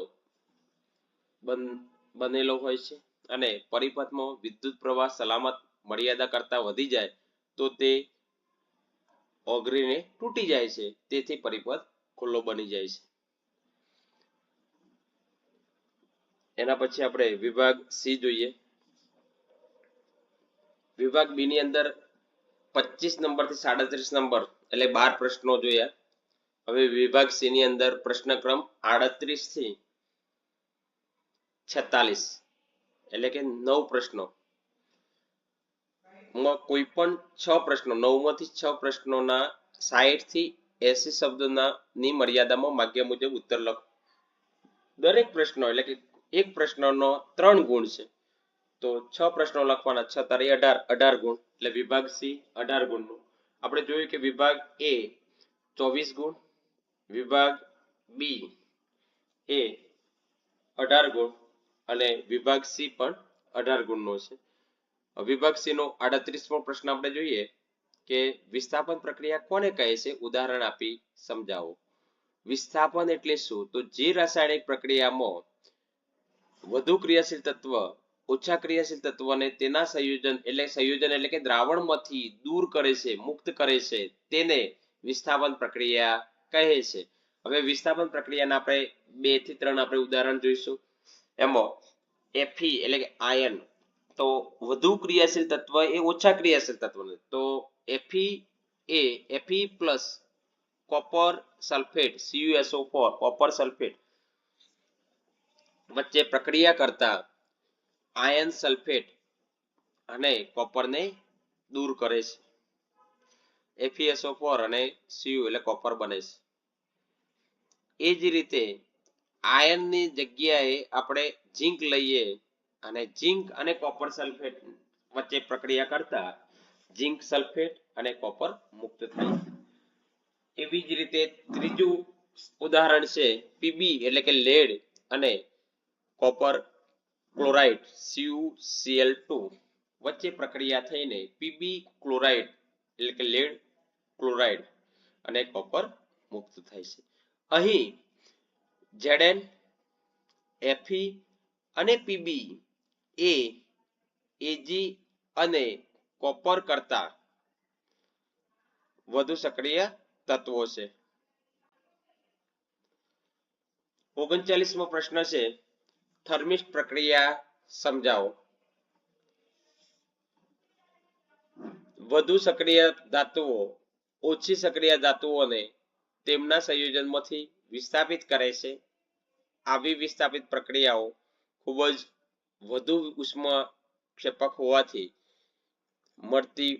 બનેલો હોય છે, અને પરિપથમાં વિદ્યુત પ્રવાહ સલામત મર્યાદા કરતા વધી જાય તો તે ઓગળીને તૂટી જાય છે. તેથી પરિપથ ખુલ્લો બની જાય છે. એના પછી આપણે વિભાગ સી જોઈએ. વિભાગ બી ની અંદર 25 નંબરથી 37 નંબર એટલે 12 પ્રશ્નો જોયા. હવે વિભાગ સી ની અંદર પ્રશ્ન ક્રમ 38 થી 46 એટલે કે 9 પ્રશ્નો કોઈ પણ 6 પ્રશ્નો 9 માંથી 6 પ્રશ્નોના 60 થી 80 શબ્દોના ની મર્યાદામાં માગ્યા મુજબ ઉત્તર લખો. દરેક પ્રશ્નો એટલે કે એક પ્રશ્નનો 3 ગુણ છે, તો 6 પ્રશ્નો લખવાના, 6 તારી 18 ગુણ એટલે વિભાગ સી 18 ગુણનું. આપણે જોયું કે વિભાગ એ 24 ગુણ, વિભાગ બી એ 18 ગુણ અને વિભાગ સી પણ 18 ગુણનો છે. વિભાગ સી નો 38મો પ્રશ્ન આપણે જોઈએ કે વિસ્થાપન પ્રક્રિયા કોને કહે છે? ઉદાહરણ આપી સમજાવો. વિસ્થાપન એટલે શું? તો જે રાસાયણિક પ્રક્રિયામાં વધુ ક્રિયાશીલ તત્વ ઓછા ક્રિયાશીલ તત્વને તેના સંયોજન એટલે કે દ્રાવણમાંથી દૂર કરે છે, મુક્ત કરે છે, તેને વિસ્થાપન પ્રક્રિયા કહે છે. હવે વિસ્થાપન પ્રક્રિયાના આપણે 2 થી 3 આપણે ઉદાહરણ જોઈશું. એમાં Fe એટલે કે આયન તો વધુ ક્રિયાશીલ તત્વ એ ઓછા ક્રિયાશીલ તત્વ નથી. તો Fe plus copper sulphate CuSO4 copper sulphate વચ્ચે પ્રક્રિયા કરતા આયન સલ્ફેટ અને કોપરને દૂર કરે છે. FeSO4 અને Cu એટલે કોપર બને છે. એ જ રીતે આયનની જગ્યાએ આપણે ઝીંક લઈએ અને ઝીંક અને કોપર સલ્ફેટ વચ્ચે પ્રક્રિયા કરતા ઝીંક સલ્ફેટ અને કોપર મુક્ત થાય. એવી જ રીતે ત્રીજું ઉદાહરણ છે Pb એટલે કે લેડ અને કોપર ક્લોરાઇડ CuCl2 વચ્ચે પ્રક્રિયા થઈને Pb ક્લોરાઇડ એટલે કે લેડ ક્લોરાઇડ અને કોપર મુક્ત થાય છે. અહીં Zn Fe અને Pb એ Ag અને કોપર કરતા વધુ સક્રિય તત્વો છે. 39મો પ્રશ્ન છે થર્મિસ્ટ પ્રક્રિયા સમજાવો. વધુ સક્રિય ધાતુઓ ઓછી સક્રિય ધાતુઓને તેમના સંયોજનમાંથી વિસ્થાપિત કરે છે. આવી વિસ્થાપિત પ્રક્રિયાઓ ખૂબ જ વધુ ઉષ્માક્ષેપક હોવાથી મળતી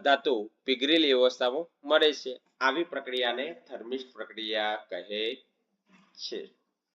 ધાતુ પીગળેલી અવસ્થામાં મળે છે. આવી પ્રક્રિયાને થર્મિસ્ટ પ્રક્રિયા કહે છે.